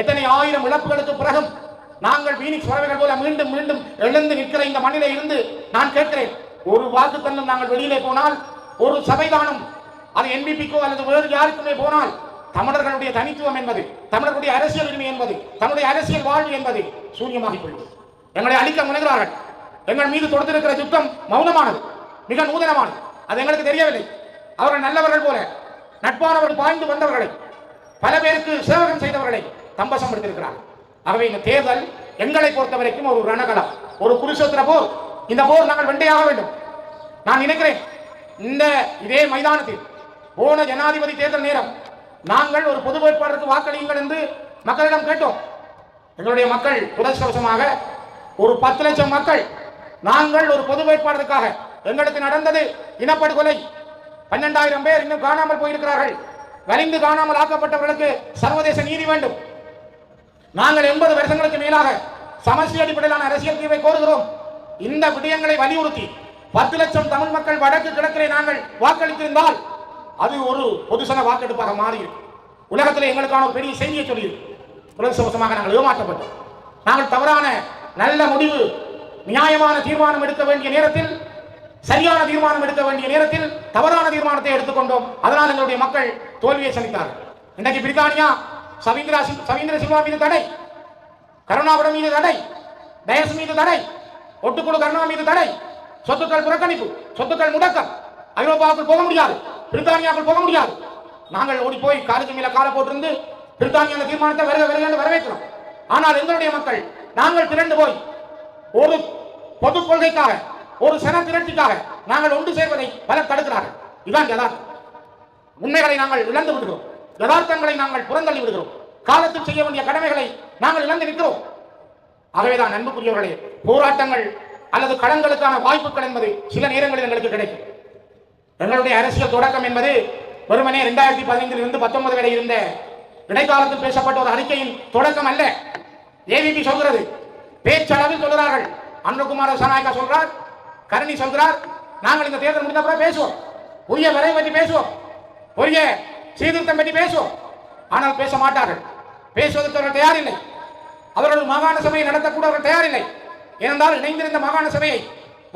எத்தனை ஆயிரம் இழப்புகளுக்கு பிறகும் நாங்கள் வீனிக்ஸ் பறவைகள் போல மீண்டும் மீண்டும் எழுந்து நிற்கிற இந்த மண்ணிலே இருந்து நான் கேட்கிறேன், ஒரு வாக்கு தன்னும் நாங்கள் வெளியிலே போனால், ஒரு சபைதானும் அது NBPக்கோ அல்லது வேறு யாருக்குமே போனால், தமிழர்களுடைய தனித்துவம் என்பது, தமிழர்களுடைய அரசியல் உரிமை என்பது, தமிழுடைய அரசியல் வாழ்வு என்பது சூன்யமாகி போய்விடும். எங்களை அழிக்க முனைகிறார்கள். எங்கள் மீது தொடுத்திருக்கிற யுத்தம் மௌனமானது, மிக நூதனமானது. அது எங்களுக்கு தெரியவில்லை. அவர்கள் நல்லவர்கள் போல நட்பானவர்கள் பாய்ந்து வந்தவர்களை, பல பேருக்கு சேவகம் செய்தவர்களை தம்பசம் எடுத்திருக்கிறார்கள். ஆகவே இந்த தேர்தல் எங்களை பொறுத்த வரைக்கும் ஒரு ரணகளம், ஒரு குருஷேத்திர போர். இந்த போர் நாங்கள் வெண்டையாக வேண்டும். நான் நினைக்கிறேன், இதே மைதானத்தில் போன ஜனாதிபதி தேர்தல் நேரம் நாங்கள் ஒரு பொது வேட்பாளருக்கு வாக்களியுங்கள் என்று மக்களிடம் கேட்டோம். எங்களுடைய மக்கள் துரதிர்ஷ்டவசமாக ஒரு 10 லட்சம் மக்கள் நாங்கள் ஒரு பொது வேட்பாளருக்காக, எங்களுக்கு நடந்தது இனப்படுகொலை, 12,000 பேர் இன்னும் காணாமல் போயிருக்கிறார்கள், வலிந்து காணாமல் ஆக்கப்பட்டவர்களுக்கு சர்வதேச நீதி வேண்டும், நாங்கள் 80 வருஷங்களுக்கு மேலாக சமஷ்டி அடிப்படையிலான அரசியல் தீர்வை கோருகிறோம். இந்த விடயங்களை வலியுறுத்தி 10 லட்சம் தமிழ் மக்கள் வடக்கு கிழக்கிலே நாங்கள் வாக்களித்திருந்தால் அது ஒரு பொதுசன வாக்கெடுப்பாக மாறியிருக்கும். உலகத்தில் எங்களுக்கான ஒரு பெரிய செய்தியை சொல்லியிருக்கு. துரதிர்ஷ்டவசமாக நாங்கள் ஏமாற்றப்பட்டோம். நாங்கள் தவறான நல்ல முடிவு, நியாயமான தீர்மானம் எடுக்க வேண்டிய நேரத்தில், சரியான தீர்மானம் எடுக்க வேண்டிய நேரத்தில் தவறான தீர்மானத்தை எடுத்துக்கொண்டோம். அதனால் எங்களுடைய மக்கள் தோல்வியை சந்தித்தார்கள். இன்றைக்கு பிரித்தானியா சவீந்திர சில்வா மீது தடை, கருணாபுரம் மீது தடை, டயஸ் மீது தடை, ஒட்டுக்குழு கருணா மீது தடை, சொத்துக்கள் புறக்கணிப்பு, சொத்துக்கள் முடக்கம், ஐரோப்பாவுக்குள் போக முடியாது, பிரித்தானியாவுக்குள் போக முடியாது. நாங்கள் ஓடி போய் காலுக்கு மேல கால போட்டிருந்து பிரித்தானிய தீர்மானத்தை வருக வரவேற்கிறோம். ஆனால் எங்களுடைய மக்கள், நாங்கள் திரண்டு போய் ஒரு பொது கொள்கைக்காக, ஒரு சன திரட்சிக்காக நாங்கள் ஒன்று சேர்வதை பலர் தடுக்கிறார்கள். இதுதான் யதார்த்தம். உண்மைகளை நாங்கள் இழந்து விடுகிறோம், யதார்த்தங்களை நாங்கள் புறந்தள்ளி விடுகிறோம், காலத்தில் செய்ய வேண்டிய கடமைகளை நாங்கள் இழந்து நிற்கிறோம். ஆகவேதான் அன்புக்குரியவர்களே, போராட்டங்கள் அல்லது களங்களுக்கான வாய்ப்புகள் என்பது சில நேரங்களில் எங்களுக்கு கிடைக்கும். எங்களுடைய அரசியல் தொடக்கம் என்பது வெறுமனே 2015 இருந்து 19 வரை இருந்த இடைக்காலத்தில் பேசப்பட்ட ஒரு அறிக்கையின் தொடக்கம் அல்ல. AVP சொல்கிறது, பேச்சளவில் சொல்கிறார்கள். அனுகுமார சனாயக்கா சொல்றார், கருணி சொல்கிறார், நாங்கள் இந்த தேர்தல் முடிந்த பிறகு பேசுவோம், புதிய வரை பற்றி பேசுவோம், புதிய சீர்திருத்தம் பற்றி பேசுவோம். ஆனால் பேச மாட்டார்கள். பேசுவதற்கு அவர்கள் தயாரில்லை. அவர்கள் மாகாண சபையை நடத்தக்கூட அவர்கள் தயாரில்லை. ஏனென்றால் இணைந்திருந்த மாகாண சபையை,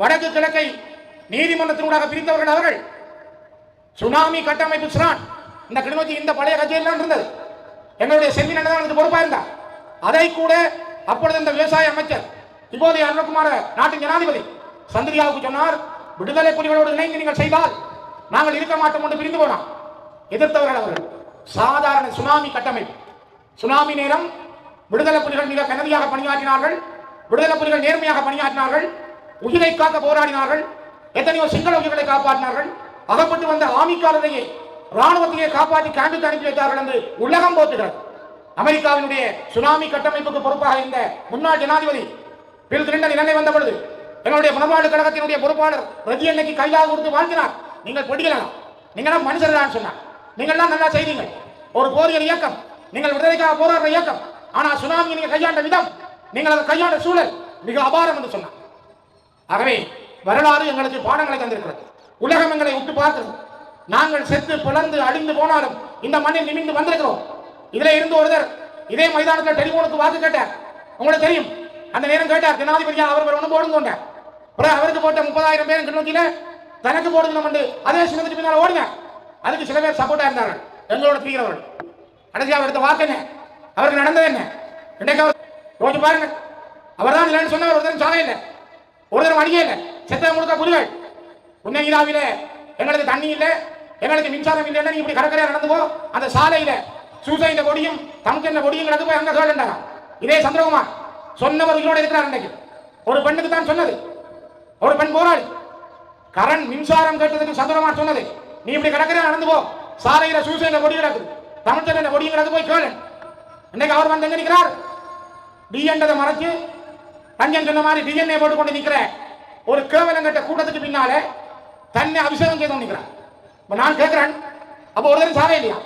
வடக்கு கிழக்கை நீதிமன்றத்தினூடாக பிரித்தவர்கள் அவர்கள். சுனாமி கட்டமைப்பு சிரான் இந்த கிளிநொச்சி இந்த பழைய கட்சியெல்லாம் இருந்தது. எங்களுடைய செல்வி நந்தன் பொறுப்பா இருந்தார். அதை கூட அப்பொழுது இந்த விவசாய அமைச்சர் இப்போதைய அருணகுமார நாட்டின் ஜனாதிபதி சந்திரியாவுக்கு சொன்னார், விடுதலை புலிகளோடு இணைந்து நீங்கள் செய்தால் நாங்கள் இருக்க மாட்டோம் என்று பிரிந்து போனோம். எதிர்த்தவர்கள் அவர்கள். சாதாரண சுனாமி கட்டமைப்பு. சுனாமி நேரம் விடுதலை புலிகள் மிக கனதியாக பணியாற்றினார்கள். விடுதலை புலிகள் நேர்மையாக பணியாற்றினார்கள். உயிரை காக்க போராடினார்கள். எத்தனையோ சிங்கள உயிர்களை காப்பாற்றினார்கள். அகப்பட்டு வந்த ஆமிக்காரரையே ராணுவத்தையே காப்பாற்றி கேம்புக்கு அனுப்பி வைத்தார்கள் என்று உலகம் போற்றுகிறது. அமெரிக்காவினுடைய சுனாமி கட்டமைப்புக்கு பொறுப்பாக இருந்த முன்னாள் ஜனாதிபதி பில் கிளின்டன் இலங்கை வந்த பொழுது எங்களுடைய புனர்வாழ்வு கழகத்தினுடைய பொறுப்பாளர் ரஜி அன்னைக்கு கையாக கொடுத்து வாழ்த்தினார். நீங்கள் பொடிக்கலாம், நீங்களும் மனுஷர்கள் சொன்னார். நீங்கள்லாம் நல்லா செய்தீங்க. ஒரு போரியல் இயக்கம், நீங்கள் விடுதலைக்காக போராடுற இயக்கம். ஆனால் சுனாமி நீங்கள் கையாண்ட விதம், நீங்கள் அதை கையாண்ட சூழல் மிக அபாரம் என்று சொன்னார். ஆகவே வரலாறு எங்களுக்கு பாடங்களை தந்திருக்கிறது. உலகம் எங்களை விட்டு பார்க்கிறது. நாங்கள் செத்து பிளந்து அழிந்து போனாலும் இந்த மண்ணில் நிமிந்து வந்திருக்கிறோம். இதுல இருந்து ஒருத்தர் இதே மைதானத்தில் டெலிபோனுக்கு வாக்கு கேட்டார். உங்களுக்கு தெரியும், அந்த நேரம் கேட்டார் ஜனாதிபதியா அவர் ஒன்று போடுங்க கொண்டார். அவருக்கு போட்ட 30,000 பேர் கிளோக்கில தனக்கு போடுங்க அதே சின்னத்துக்கு பின்னால் ஓடுங்க. அதுக்கு சில பேர் சப்போர்ட்டா இருந்தார்கள், எங்களோட தீவிரவர்கள். கடைசி அவர் எடுத்த வாக்கு என்ன, அவருக்கு நடந்தது என்ன, இன்றைக்கு அவர் ரோஜு பாருங்க. அவர் தான் இல்லைன்னு சொன்னவர் ஒருத்தரும் சாலை இல்லை, ஒருத்தரும் அடியே இல்லை. செத்த முழுக்க புலிகள். உன்னகிராவில எங்களுக்கு தண்ணி இல்லை, எங்களுக்கு மின்சாரம் இல்லைன்னா நீ இப்படி கடற்கரையா நடந்துவோ. அந்த சாலையில சூசைண்ட கொடியும் தமிழ்ச்சென்ற கொடியும் கிடக்கு போய் அங்க கேளுண்டாங்க. இதே சந்திரகுமார் சொன்னவர் உயிரோடு இருக்கிறார். இன்றைக்கு ஒரு பெண்ணுக்கு தான் சொன்னது, ஒரு பெண் போராளி கரண் மின்சாரம் கேட்டதுக்கு சந்திரகுமார் சொன்னது, நீ இப்படி கடற்கரையா நடந்து போ, சாலையில சூசைண்ட கொடி கிடக்குது, தமிழ்ச்சென்ற கொடியும் கிடக்கு போய் கேளு. இன்னைக்கு அவர் வந்து எங்க நிற்கிறார், டிஎன்டதை மறைச்சு ரஞ்சன் சொன்ன மாதிரி டிஎன்ஏ போட்டு கொண்டு நிற்கிற ஒரு கேவலங்கட்ட கூட்டத்துக்கு பின்னால தன்னை அபிஷேகம் செய்து நிற்கிறார். நான் கேட்கிறேன், அப்போ ஒருத்தரும் சாலை இல்லையா?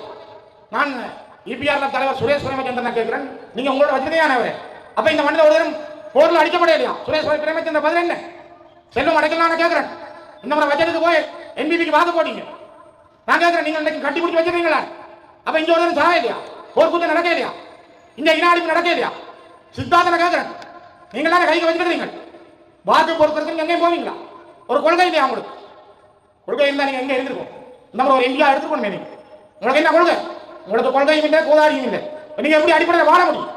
நான் இபிஆர்ல தலைவர் சுரேஷ் பிரேமச்சந்திரன் கேட்கிறேன், நீங்க உங்களோட வசதியானவர், அப்ப இந்த மண்ணில் ஒருத்தரும் போர்ல அடிக்கப்பட இல்லையா? சுரேஷ் பிரேமச்சந்திரன் பதில் என்ன? செல்வம் அடைக்கலாம் கேட்கிறேன். இந்த மாதிரி வச்சதுக்கு போய் என்பிபிக்கு வாக்கு போட்டீங்க. நான் கேட்கிறேன், நீங்க இன்னைக்கு கட்டி பிடிச்சி வச்சிருக்கீங்களா? அப்ப இங்க ஒருத்தரும் சாலை இல்லையா? போர்க்குற்றம் நடக்க இல்லையா? இங்க இனாடிப்பு நடக்க இல்லையா? சித்தாந்தனை கேட்கிறேன், நீங்களாம் கைக்கு வச்சுக்கிறீங்க, வாக்கு பொறுக்கிறதுக்கு எங்கேயும் போவீங்களா? ஒரு கொள்கை இல்லையா உங்களுக்கு? கொள்கை இருந்தா நீங்க எங்க இருந்திருக்கோம்? இந்த மாதிரி ஒரு இந்தியா எடுத்துக்கணும். நீங்க உங்களுக்கு என்ன கொள்கை? உங்களுக்கு கொள்கையும் இல்லை, கோதாரியும் இல்லை. நீங்க எப்படி அடிப்படையில் வாழ முடியும்?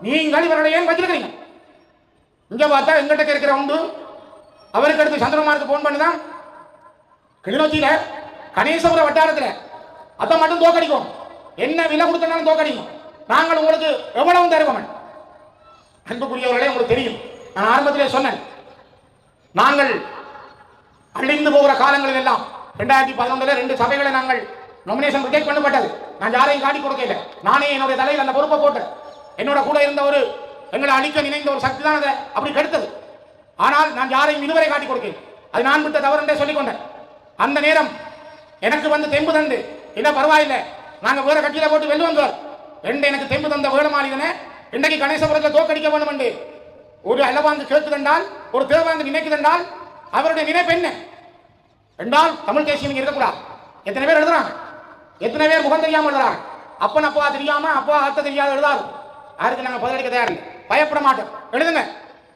நீங்கள் இவர்களை ஏன் வச்சிருக்கிறீங்க? இங்க பார்த்தா எங்கிட்ட இருக்கிற உண்டு, அவருக்கு அடுத்து சந்திரகுமாருக்கு போன் பண்ணுதான். கிளிநொச்சியில கணேசபுர வட்டாரத்தில் அதை மட்டும் தோக்கடிக்கும். என்ன விலை கொடுத்தனாலும் தோக்கடிக்கும். நாங்கள் உங்களுக்கு எவ்வளவு தருவோம்? அன்புக்குரியவர்களே, உங்களுக்கு தெரியும், நான் ஆரம்பத்திலே சொன்னேன், நாங்கள் அழிந்து போகிற காலங்களில் எல்லாம் 2011 2 சபைகளை நாங்கள் நாமினேஷன் ரிஜெக்ட் பண்ணப்பட்டது. நான் யாரையும் காட்டி கொடுக்கல, நானே என்னுடைய தலையில் அந்த பொறுப்பை போட்டேன். என்னோட கூட இருந்த ஒரு எங்களை அழிக்க நினைந்த ஒரு சக்தி தான் அதை அப்படி கெடுத்தது. ஆனால் நான் யாரையும் இதுவரை காட்டி கொடுக்கல. அது நான் விட்ட தவறு என்றே சொல்லிக்கொண்டேன். அந்த நேரம் எனக்கு வந்து தெம்பு தந்து, என்ன பரவாயில்லை, நாங்கள் வேற கட்சியில போட்டு வெல்லுவோங்க என்று எனக்கு தெம்பு தந்த வேடமாளிதனை இன்றைக்கு கணேசபுரத்தில் தோக்கடிக்க வேண்டும் என்று ஒரு அளவாங்கு கேட்குதென்றால், ஒரு தேவாங்கு நினைக்குதென்றால் அவருடைய நினைப்பு என்ன என்றால், தமிழ் தேசியம் இருக்கக்கூடாது. எத்தனை பேர் எழுதுறாங்க, எத்தனை பேர் முகம் தெரியாம எழுதுறாங்க. அப்பன் அப்பா தெரியாம, அப்பா அத்தை தெரியாத எழுதாரு. யாருக்கு நாங்கள் பதிலளிக்க தயார், பயப்பட மாட்டோம். எழுதுங்க,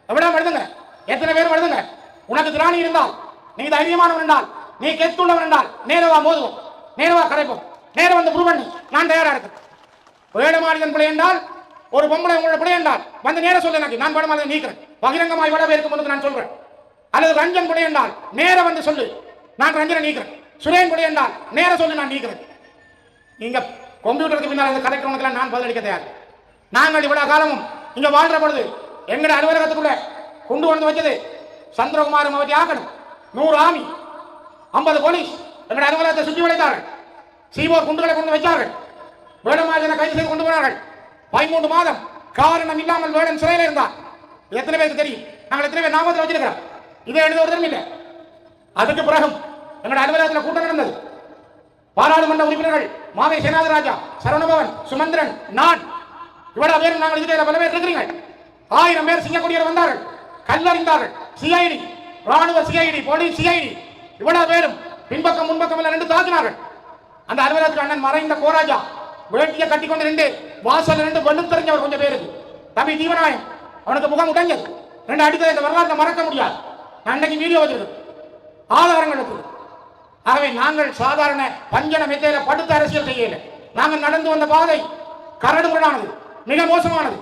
எவ்வளவு எழுதுங்க, எத்தனை பேரும் எழுதுங்க. உனக்கு திராணி இருந்தால், நீ தைரியமானவன் என்றால், நீ கெத்துள்ளவன் என்றால், நேரவா மோதுவோம், நேரவா கரைப்போம், நேரம் வந்து புருவன் நான் தயாரா இருக்கேன். வேடமாளிதன் பிள்ளை என்றால், ஒரு பொம்பளை உங்களோட பிள்ளை என்றால் வந்து நேர சொல்ல, எனக்கு நான் வேடமாளிதன் நீக்கிறேன், பகிரங்கமாய் விட இருக்கும் போது நான் சொல்றேன். அல்லது ரஞ்சன் பிள்ளை என்றால் நேர வந்து சொல்லு, நான் ரஞ்சனை நீக்கிறேன். சுரேன் பிள்ளை என்றால் நேர சொல்லு, நான் நீக்கிறேன். நீங்க கம்ப்யூட்டருக்கு பின்னால் கதைக்கிறவங்களுக்கெல்லாம் நான் பதிலளிக்க தயார். நாங்கள் இவ்வளவு காலமும் இங்க வாழ்ற பொழுது எங்கட அலுவலகத்துக்குள்ள கொண்டு வந்து வச்சது சந்திரகுமார் அவற்றை ஆக்கணும். 100 ஆமி, 50 போலீஸ் எங்கட அலுவலகத்தை சுற்றி வளைத்தார்கள். சீவோர் குண்டுகளை கொண்டு வைத்தார்கள். வேடமாளிதனை கைது செய்து கொண்டு போனார்கள். 13 மாதம் காரணம் இல்லாமல் வேடன் சிறையில் இருந்தார். எத்தனை பேருக்கு தெரியும்? நாங்கள் எத்தனை பேர் நாமத்தில் வச்சிருக்கிறோம்? இதை எழுதுவதும் இல்லை. அதுக்கு பிறகு எங்களுடைய அலுவலகத்தில் கூட்டம் நடந்தது. பாராளுமன்ற உறுப்பினர்கள் மாவை சேனாதராஜா, சரவணபவன், சுமந்திரன், நான் இவ்வளவு பேரும் நாங்கள் இதுல பல பேர் இருக்கிறீங்க. 1000 பேர் சிங்கக்குடியில் வந்தார்கள், கல்லறிந்தார்கள். சிஐடி, ராணுவ சிஐடி, போலீஸ் சிஐடி இவ்வளவு பேரும் பின்பக்கம் முன்பக்கம் எல்லாம் 2 தாக்கினார்கள். அந்த அலுவலகத்துக்கு அண்ணன் மறைந்த கோராஜா வேட்டியை கட்டி கொண்டு 2 வாசல் 2 வெள்ளு தெரிஞ்சவர் கொஞ்சம் பேருக்கு. தம்பி தீவநாயகம், அவனுக்கு முகம் உடைஞ்சது. 2 அடித்ததை இந்த வரலாற்றை மறக்க முடியாது. நான் அன்னைக்கு வீடியோ வச்சிருக்கு, ஆதாரங்கள் இருக்கு. ஆகவே நாங்கள் சாதாரண பஞ்சன மெத்தையில படுத்த அரசியல் செய்யல. நாங்கள் நடந்து வந்த பாதை கரடுமுரடானது, மிக மோசமானது.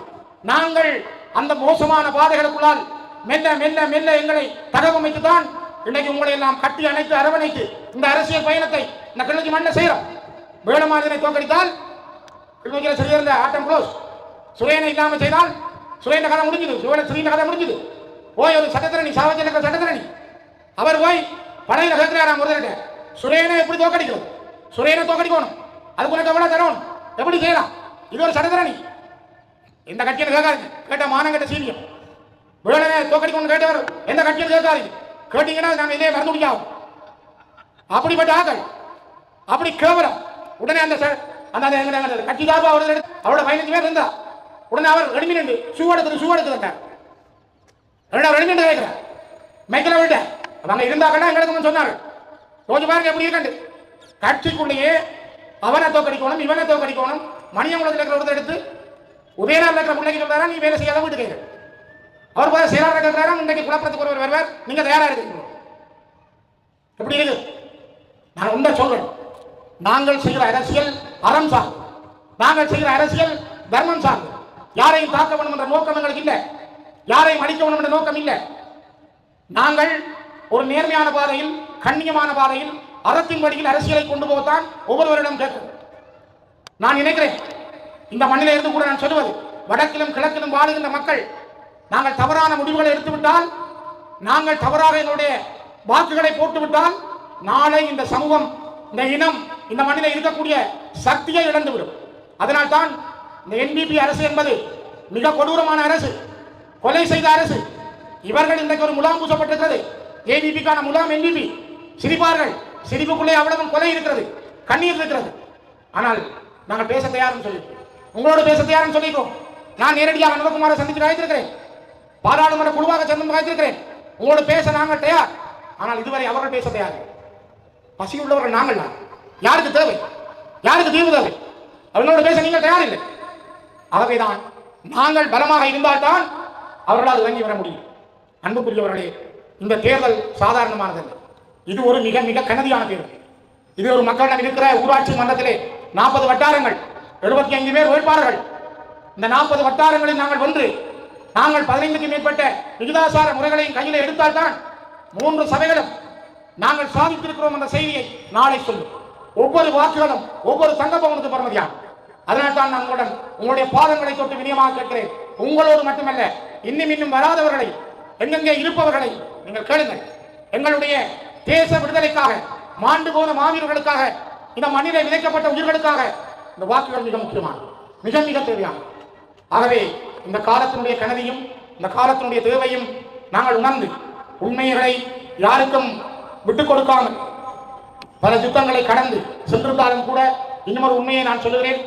நாங்கள் அந்த மோசமான பாதைகளுக்குள்ளால் மெல்ல மெல்ல மெல்ல எங்களை தகவமைத்து தான் இன்னைக்கு உங்களை எல்லாம் கட்டி அணைத்து அரவணைத்து இந்த அரசியல் பயணத்தை இந்த கிளிநொச்சி மண்ணில் செய்யறோம். வேடமாதனை தோற்கடித்தால் கிளிநொச்சியில் செய்திருந்த ஆட்டம் க்ளோஸ். சுரேனை இல்லாமல் செய்தால் சுரேன கதை முடிஞ்சது, ஸ்ரீன கதை முடிஞ்சது. போய் ஒரு சட்டத்திரணி சாவச்சல சட்டத்திரணி அவர் போய் படையில கேட்கிறாராம் முதலிட்ட சுரேனை எப்படி தோற்கடிக்கிறது, சுரேனை தோற்கடிக்கணும், அதுக்குள்ள எவ்வளவு தரணும், எப்படி செய்யலாம், இது ஒரு சட்டத்திரணி. இந்த கட்சியில் கேட்காது, கேட்ட மானங்கட்ட சீனியம் வேடனை தோற்கடிக்கணும் கேட்டவர் எந்த கட்சியில் கேட்காது, கேட்டீங்கன்னா நாங்கள் இதே மறந்து முடியாகும். அப்படிப்பட்ட ஆக்கள் அப்படி கேவலம். உடனே அந்த கட்சி சார்பா அவரோட 15 பேர் இருந்தா உடனே அவர் ரெடிமி நின்று ஷூ எடுத்துட்டார். ரெடிமி கேட்கிறார் மைக்கில் விட்ட அவங்க இருந்தாங்கன்னா எங்களுக்கு சொன்னாங்க. ரோஜு பாருங்க எப்படி இருக்கண்டு கட்சிக்குள்ளேயே அவனை தோக்கடிக்கணும், இவனை தோக்கடிக்கணும். மணியங்குளத்தில் இருக்கிற ஒருத்தர் எடுத்து உதயநாள் இருக்கிற பிள்ளைக்கு சொல்றாரா நீ வேலை செய்யாத வீட்டு கேட்க. அவர் போல செயலாளர் கேட்கிறாரா இன்றைக்கு குழப்பத்துக்கு ஒருவர் வருவார், நீங்க தயாரா இருக்கீங்க. எப்படி இருக்கு? நான் உண்மை சொல்றேன். நாங்கள் செய்கிற அரசியல் அறம் சார்ந்து, நாங்கள் செய்கிற அரசியல் தர்மம் சார்ந்து. யாரையும் தாக்க வேண்டும் என்ற நோக்கம் எங்களுக்கு இல்லை, யாரையும் அடிக்க வேண்டும் என்ற நோக்கம் இல்லை. நாங்கள் ஒரு நேர்மையான பாதையில், கண்ணியமான பாதையில், அறத்தின் வழியில் அரசியலை கொண்டு போகத்தான் ஒவ்வொருவரிடம் கேட்கிறோம். நான் நினைக்கிறேன் இந்த மண்ணில இருந்து கூட நான் சொல்லுவது, வடக்கிலும் கிழக்கிலும் வாழுகின்ற மக்கள் நாங்கள் தவறான முடிவுகளை எடுத்துவிட்டால், நாங்கள் தவறாக எங்களுடைய வாக்குகளை போட்டுவிட்டால், நாளை இந்த சமூகம், இந்த இனம் இந்த மண்ணில் இருக்கக்கூடிய சக்தியை இழந்துவிடும். அதனால் தான் இந்த என்பிபி அரசு என்பது மிக கொடூரமான அரசு, கொலை செய்த அரசு. இவர்கள் இன்றைக்கு ஒரு முலாம் பூசப்பட்டிருக்கிறது. ஏபிபிக்கான முலாம் என்பிபி. சிரிப்பார்கள், சிரிப்புக்குள்ளே அவ்வளவு கொலை இருக்கிறது, கண்ணீர் இருக்கிறது. ஆனால் நாங்கள் பேச தயார்னு சொல்லி உங்களோட பேச தயார்னு சொல்லிக்கிறோம். நான் நேரடியாக நவகுமாரை சந்தித்து அழைத்திருக்கிறேன், பாராளுமன்ற குழுவாக சேர்ந்து அழைத்திருக்கிறேன். உங்களோட பேச நாங்கள் தயார். ஆனால் இதுவரை அவர்கள் பேச தயார். பசி உள்ளவர்கள் நாங்கள் தான். யாருக்கு தேவை, யாருக்கு தீர்வு தேவை? அவர்களோட பேச நீங்கள் தயார் இல்லை. ஆகவேதான் நாங்கள் பலமாக இருந்தால்தான் அவர்களால் இறங்கி வர முடியும். அன்புக்குரியவர்களே, இந்த தேர்தல் சாதாரணமானதல்ல. இது ஒரு மிக மிக கனதியான தேர்தல். இது ஒரு மக்களிடம் இருக்கிற ஊராட்சி மன்றத்திலே 40 வட்டாரங்கள், 75 பேர் வேட்பாளர்கள். இந்த 40 வட்டாரங்களில் நாங்கள் வென்று, நாங்கள் 15க்கும் மேற்பட்ட விகிதாசார முறைகளையும் கையில் எடுத்தால்தான் 3 சபைகளும் நாங்கள் சாதித்திருக்கிறோம் என்ற செய்தியை நாளை சொல்லும். ஒவ்வொரு வாக்குகளும் ஒவ்வொரு தங்க பவனுக்கு பெறுமதியாகும். அதனால் தான் நான் உங்களுடைய பாதங்களை தொட்டு வினியமாக கேட்கிறேன். உங்களோடு மட்டுமல்ல, இன்னும் வராதவர்களை, எங்கெங்கே இருப்பவர்களை நீங்கள் கேளுங்கள். எங்களுடைய தேச விடுதலைக்காக, மாண்டு போன மாவீரர்களுக்காக, இந்த மண்ணிலே விதைக்கப்பட்ட உயிர்களுக்காக இந்த வாக்குகள் மிக முக்கியமானது, மிக மிக தேவையானது. ஆகவே இந்த காலத்தினுடைய கனதியும் இந்த காலத்தினுடைய தேவையும் நாங்கள் உணர்ந்து, உண்மைகளை யாருக்கும் விட்டுக் கொடுக்காமல் பல யுத்தங்களை கடந்து சென்றிருந்தாலும் கூட இன்னொரு உண்மையை நான் சொல்லுகிறேன்.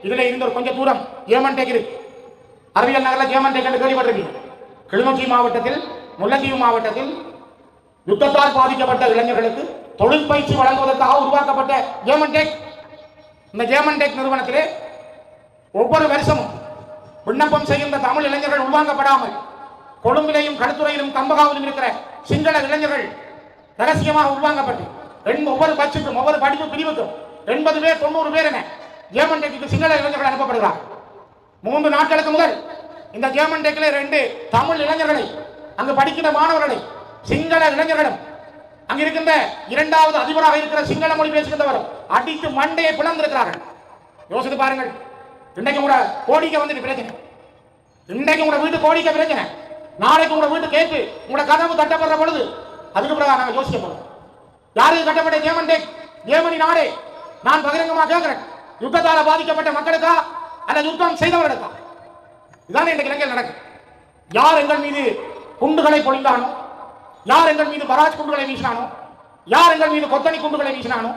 இதில் இருந்த ஒரு கொஞ்சம் தூரம் ஜேமன்டேக் இருக்கு. அறிவியல் நகரில் ஜேமன்டேக் என்று கேள்விப்பட்டிருக்கீங்க. கிளிநொச்சி மாவட்டத்தில், முல்லைத்தீவு மாவட்டத்தில் யுத்தத்தால் பாதிக்கப்பட்ட இளைஞர்களுக்கு தொழில் பயிற்சி வழங்குவதற்காக உருவாக்கப்பட்ட ஜேமன்டேக். இந்த ஜேமன்டேக் நிறுவனத்திலே ஒவ்வொரு வருஷமும் விண்ணப்பம் செய்கின்ற தமிழ் இளைஞர்கள் உள்வாங்கப்படாமல் கொழும்பிலையும் கடத்துறையிலும் கம்பகாவிலும் இருக்கிற சிங்கள இளைஞர்கள் ரகசியமாக உள்வாங்கப்பட்டு ஒவ்வொரு பட்சத்துக்கும் ஒவ்வொரு படிப்பு பிரிவுக்கும் 80 பேர் 90 பேர் என ஜேமன்டேக்கு சிங்கள இளைஞர்கள் அனுப்பப்படுகிறார். 3 நாட்களுக்கு முதல் இந்த ஜேமன்டேக்கில் 2 தமிழ் இளைஞர்களை, அங்கு படிக்கின்ற மாணவர்களை சிங்கள இளைஞர்களும் அங்கு இருக்கின்ற 2வது அதிபராக இருக்கிற சிங்கள மொழி பேசுகின்றவர் அடித்து மண்டையை பிளந்திருக்கிறார்கள். யோசித்து பாருங்கள். இன்றைக்கு கூட கோடிக்க வந்துட்டு பிரச்சனை, இன்றைக்கு உங்களோட வீட்டு கோடிக்க பிரச்சனை, நாளைக்கு உங்களோட வீட்டு கேட்டு உங்களோட கதவு தட்டப்படுற பொழுது அதுக்கு பிறகு நாங்கள் யோசிக்க போறோம். யாருக்கு கட்டப்பட்ட ஜேமன்டேக்? ஜேமனி நாடே. நான் பகிரங்கமாக கேட்கிறேன், யுத்தத்தால் பாதிக்கப்பட்ட மக்களுக்கா அல்ல யுத்தம் செய்தவர்களுக்கா? இதானே இன்றைக்கு இலங்கையில் நடக்கும். யார் எங்கள் மீது குண்டுகளை பொழிந்தானோ, யார் எங்கள் மீது பராஜ் குண்டுகளை வீசினானோ, யார் எங்கள் மீது கொத்தனி குண்டுகளை வீசினானோ,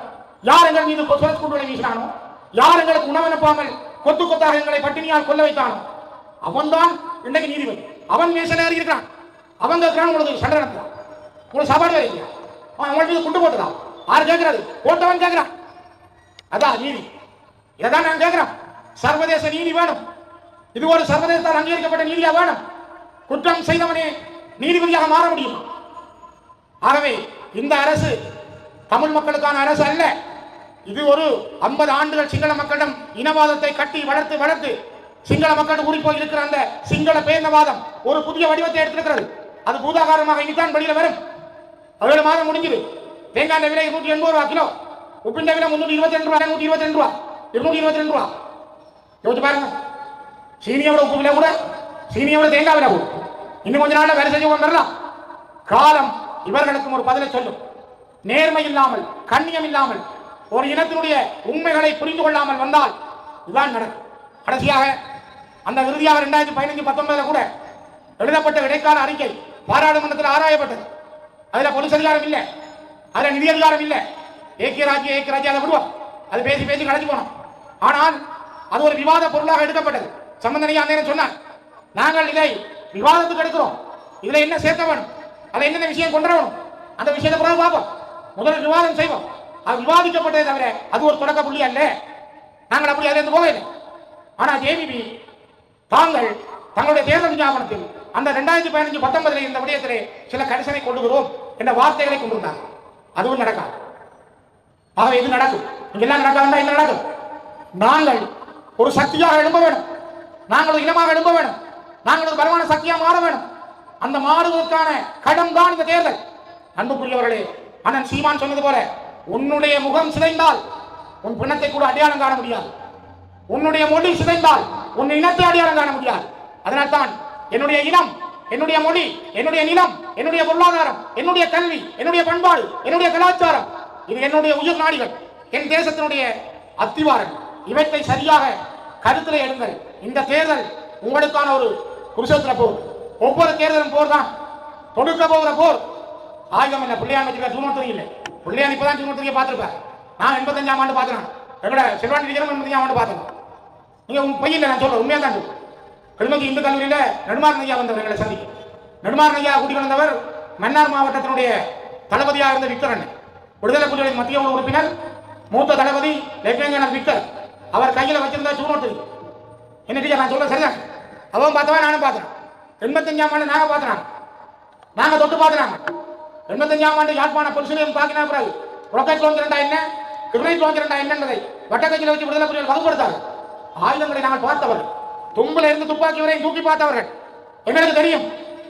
யார் எங்கள் மீது கொசுவத் குண்டுகளை வீசினானோ, யார் எங்களுக்கு உணவனுப்பாமல் கொத்து கொத்தாக எங்களை பட்டினியால் கொல்ல வைத்தானோ, அவன்தான் இன்றைக்கு நீதிபதி. அவன் மேசனாரி இருக்கிறான். அவங்க இருக்கிறான். உங்களுக்கு சண்டை நடத்துறான், உங்களுக்கு சாப்பாடு வைக்கிறான், அவன் மீது குண்டு போட்டுதான். யார் கேட்கிறது? போட்டவன் கேட்கிறான். அதான் நீதி. இதான் நான் கேட்கிறோம். சர்வதேச நீதி வேணும். இது ஒரு சர்வதேசத்தால் அங்கீகரிக்கப்பட்ட நீதியா வேணும். குற்றம் செய்தவனே நீதிபதியாக மாற முடியும். ஆகவே இந்த அரசு தமிழ் மக்களுக்கான அரசு அல்ல. இது ஒரு 50 ஆண்டுகள் சிங்கள மக்களிடம் இனவாதத்தை கட்டி வளர்த்து வளர்த்து சிங்கள மக்களிடம் ஊறிப்போய் இருக்கிற அந்த சிங்கள பேரினவாதம் ஒரு புதிய வடிவத்தை எடுத்திருக்கிறது. அது பூதாகாரமாக இனித்தான் வெளியில வரும். 7 மாதம் முடிஞ்சது. தேங்காய் விலை 180 ரூபா கிலோ, உப்பின் விலை 322 ரூபா, 122 ரூபா, 222 ரூபா. யோசிச்சு பாருங்க. சீனியோட உப்பு விலை கூட, சீனியோட தேங்காய் விலை கூட இன்னும் கொஞ்ச நாள் வேலை செஞ்சு வரலாம். காலம் இவர்களுக்கும் ஒரு பதிலை சொல்லும். நேர்மை இல்லாமல், கண்ணியம் இல்லாமல், ஒரு இனத்தினுடைய உண்மைகளை புரிந்து கொள்ளாமல் வந்தால் இதுதான் நடக்கும். கடைசியாக அந்த இறுதியாக 2015-19 கூட எழுதப்பட்ட இடைக்கால அறிக்கை பாராளுமன்றத்தில் ஆராயப்பட்டது. அதுல பொலிஸ் அதிகாரம் இல்லை, அதுல நிதி அதிகாரம் இல்லை. ஏக்கிய ராஜ்யம் அதை விடுவோம், அது பேசி பேசி கடைசி போனோம். ஆனால் அது ஒரு விவாத பொருளாக எடுக்கப்பட்டது. சம்பந்தனையா நேரம் சொன்னார், நாங்கள் இதை விவாதத்துக்கு எடுக்கிறோம், இதுல என்ன சேர்க்க வேணும், அதை என்னென்ன விஷயம் கொண்டு வரணும், அந்த விஷயத்தை பிறகு பார்ப்போம், முதல் விவாதம் செய்வோம். அது விவாதிக்கப்பட்டதை தவிர அது ஒரு தொடக்க புள்ளி அல்ல. நாங்கள் அப்படி அதிலிருந்து போகவில்லை. ஆனால் ஜேவிபி தாங்கள் தங்களுடைய தேர்தல் விஞ்ஞாபனத்தில் அந்த 2015-19 இந்த விடயத்திலே சில கரிசனை கொள்ளுகிறோம் என்ற வார்த்தைகளை கொண்டிருந்தார். அதுவும் நடக்காது. ஆகவே இது நடக்கும். இங்கெல்லாம் நடக்காதுன்னா என்ன நடக்கும்? நாங்கள் ஒரு சக்தியாக எழும்ப வேணும், நாங்கள் ஒரு இனமாக எழும்ப வேணும், நாங்கள் ஒரு பலமான சக்தியாக மாற வேணும். அந்த மாறுவதற்கான கடம் தான் இந்த தேர்தல். அன்புக்குரியவர்களே, அண்ணன் சீமான் சொன்னது போல, உன்னுடைய முகம் சிதைந்தால் உன் பிணத்தை கூட அடையாளம் காண முடியாது. உன்னுடைய மொழி சிதைந்தால் உன் இனத்தை அடையாளம் காண முடியாது. அதனால்தான் என்னுடைய இனம், என்னுடைய மொழி, என்னுடைய நிலம், என்னுடைய பொருளாதாரம், என்னுடைய கல்வி, என்னுடைய பண்பாடு, என்னுடைய கலாச்சாரம், இது என்னுடைய உயிர் நாடிகள், என் தேசத்தினுடைய அத்திவாரங்கள். இவற்றை சரியாக கருத்தில் எடுங்கள். இந்த தேர்தல் உங்களுக்கான ஒரு குருஷேத்திர போர். ஒவ்வொரு தேர்தலும் போர் தான். தொடுக்க போகிற போர். ஆயுதம் இல்லை. பிள்ளையான் வச்சிருக்க ஜூன் இல்லை. பிள்ளையான் இப்பதான் ஜூன் பார்த்துருப்பார். நான் 85ஆம் ஆண்டு பார்த்துறேன். எங்கட செல்வாண்டி டீச்சரும் 85ஆம் ஆண்டு பார்த்தேன். நீங்க உங்க பையன் நான் சொல்றேன், உண்மையா தான் சொல்றேன். கிளிநொச்சி இந்து கல்லூரியில நெடுமாறன் ஐயா வந்தவர் எங்களை சந்திக்க. நெடுமாறன் ஐயா கூட்டிக் வந்தவர் மன்னார் மாவட்டத்தினுடைய தளபதியாக இருந்த விக்டர் அண்ணன், விடுதலை புலிகளின் மத்திய குழு உறுப்பினர், மூத்த தளபதி லெப்டினன்ட் விக்டர். அவர் கையில் வச்சிருந்த சூனோட்டு என்ன டீச்சர் நான் சொல்ல சரிதான். அவன் பார்த்தவன் நானும் பார்த்தேன். 85ஆம் ஆண்டு நாங்க பார்த்தேன், நாங்க தொட்டு பார்த்துனாங்க. 85ஆம் ஆண்டு யாழ்ப்பாண பொலிசிலையும் பார்க்கினா பிறகு ரொக்கெட் லான்ச் என்ன, கிரினைட் லான்ச் என்ன என்பதை வட்டக்கட்சியில் வச்சு விடுதலை புலிகள் வகுப்படுத்தார்கள். ஆயுதங்களை நாங்கள் பார்த்தவர்கள், தும்பில் இருந்து துப்பாக்கி வரை தூக்கி பார்த்தவர்கள். எங்களுக்கு தெரியும்,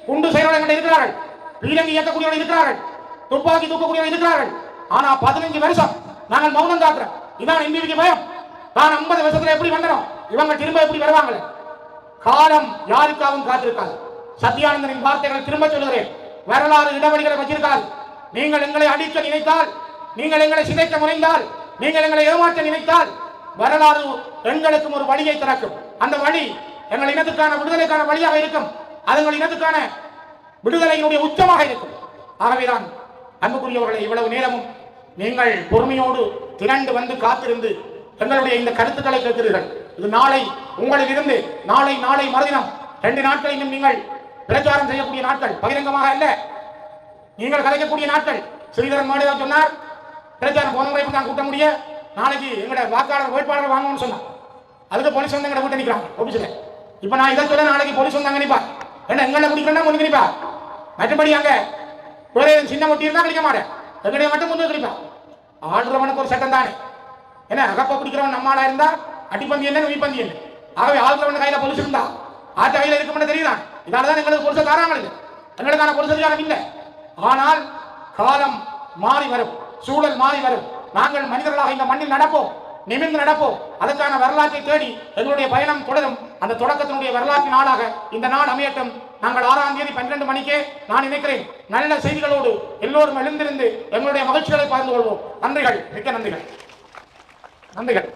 குண்டு செயலாளர்கள் இருக்கிறார்கள், பீரங்கி இயக்கக்கூடியவர்கள் இருக்கிறார்கள், துப்பாக்கி தூக்கக்கூடியவர்கள் இருக்கிறார்கள். ஆனா 15 வருஷம் நாங்கள் மௌனம் காக்கிறோம். இதான் இந்திக்கு பயம். நான் 50 வருஷத்துல எப்படி வந்தோம், இவங்க திரும்ப எப்படி வருவாங்க? காலம் யாருக்காகவும் காத்திருக்காது. சத்யானந்தனின் வார்த்தைகளை திரும்ப சொல்கிறேன். வரலாறு இடைவெளிகளை வச்சிருக்காது. நீங்கள் எங்களை அடிக்க நினைத்தால், நீங்கள் எங்களை சிதைக்க முனைந்தால், நீங்கள் எங்களை ஏமாற்ற நினைத்தால், வரலாறு எங்களுக்கும் ஒரு வழியை திறக்கும். அந்த வழி எங்கள் இனத்துக்கான விடுதலைக்கான வழியாக இருக்கும். அது எங்கள் இனத்துக்கான விடுதலையினுடைய உச்சமாக இருக்கும். ஆகவேதான் அன்புக்குரியவர்களை, இவ்வளவு நேரமும் நீங்கள் பொறுமையோடு திரண்டு வந்து காத்திருந்து எங்களுடைய இந்த கருத்துக்களை கேட்கிறீர்கள். இது நாளை உங்களில் இருந்து நாளை மறுதினம் 2 நாட்கள் இன்னும் நீங்கள் பிரச்சாரம் செய்யக்கூடிய நாட்கள், பகிரங்கமாக அல்ல, நீங்கள் கலைக்கக்கூடிய நாட்கள். ஸ்ரீதரன் மாநிலம் சொன்னார், பிரச்சாரம் போன முறை தான் கூட்ட முடிய, நாளைக்கு எங்களோட வாக்காளர் வேட்பாளர் வாங்கணும்னு சொன்னார். அதுக்கு போலீஸ் வந்து எங்களை கூட்ட நிற்கிறாங்க ஆபீஸ்ல. இப்ப நான் இதை சொல்ல, நாளைக்கு போலீஸ் வந்து அங்க நிற்பா, என்ன எங்களை முடிக்கிறேன்னா முன்னுக்கு நிற்பா. மற்றபடி அங்க ஒரே சின்ன ஒட்டி இருந்தா கழிக்க மாட்டேன், எங்களுடைய மட்டும் முன்னுக்கு நிற்பா. ஆடுறவனுக்கு ஒரு சட்டம் தானே. என்ன அகப்ப பிடிக்கிறவன் நம்மளா இருந்தா அடிப்பந்தி என்ன நுனிப்பந்தி என்ன. ஆகவே ஆள்றவன் கையில பொலிசு இருந்தா ஆட்ட கையில இருக்க தெரியுதான். இதனாலதான் எங்களுக்கு பொலிச தாராங்க, எங்களுக்கான பொலிச அதிகாரம் இல்லை. ஆனால் காலம் மாறி வரும், சூழல் மாறி வரும். நாங்கள் மனிதர்களாக இந்த மண்ணில் நடப்போம், நிமிர்ந்து நடப்போம். அதற்கான வரலாற்றை தேடி எங்களுடைய பயணம் தொடரும். அந்த தொடக்கத்தினுடைய வரலாற்று நாளாக இந்த நாள் அமையட்டும். நாங்கள் 6ஆம் தேதி 12 மணிக்கே நான் நினைக்கிறேன் நல்ல செய்திகளோடு எல்லோரும் எழுந்திருந்து எங்களுடைய மகிழ்ச்சிகளை பகிர்ந்து கொள்வோம். நன்றிகள், மிக்க நன்றிகள். நன்றிகள்.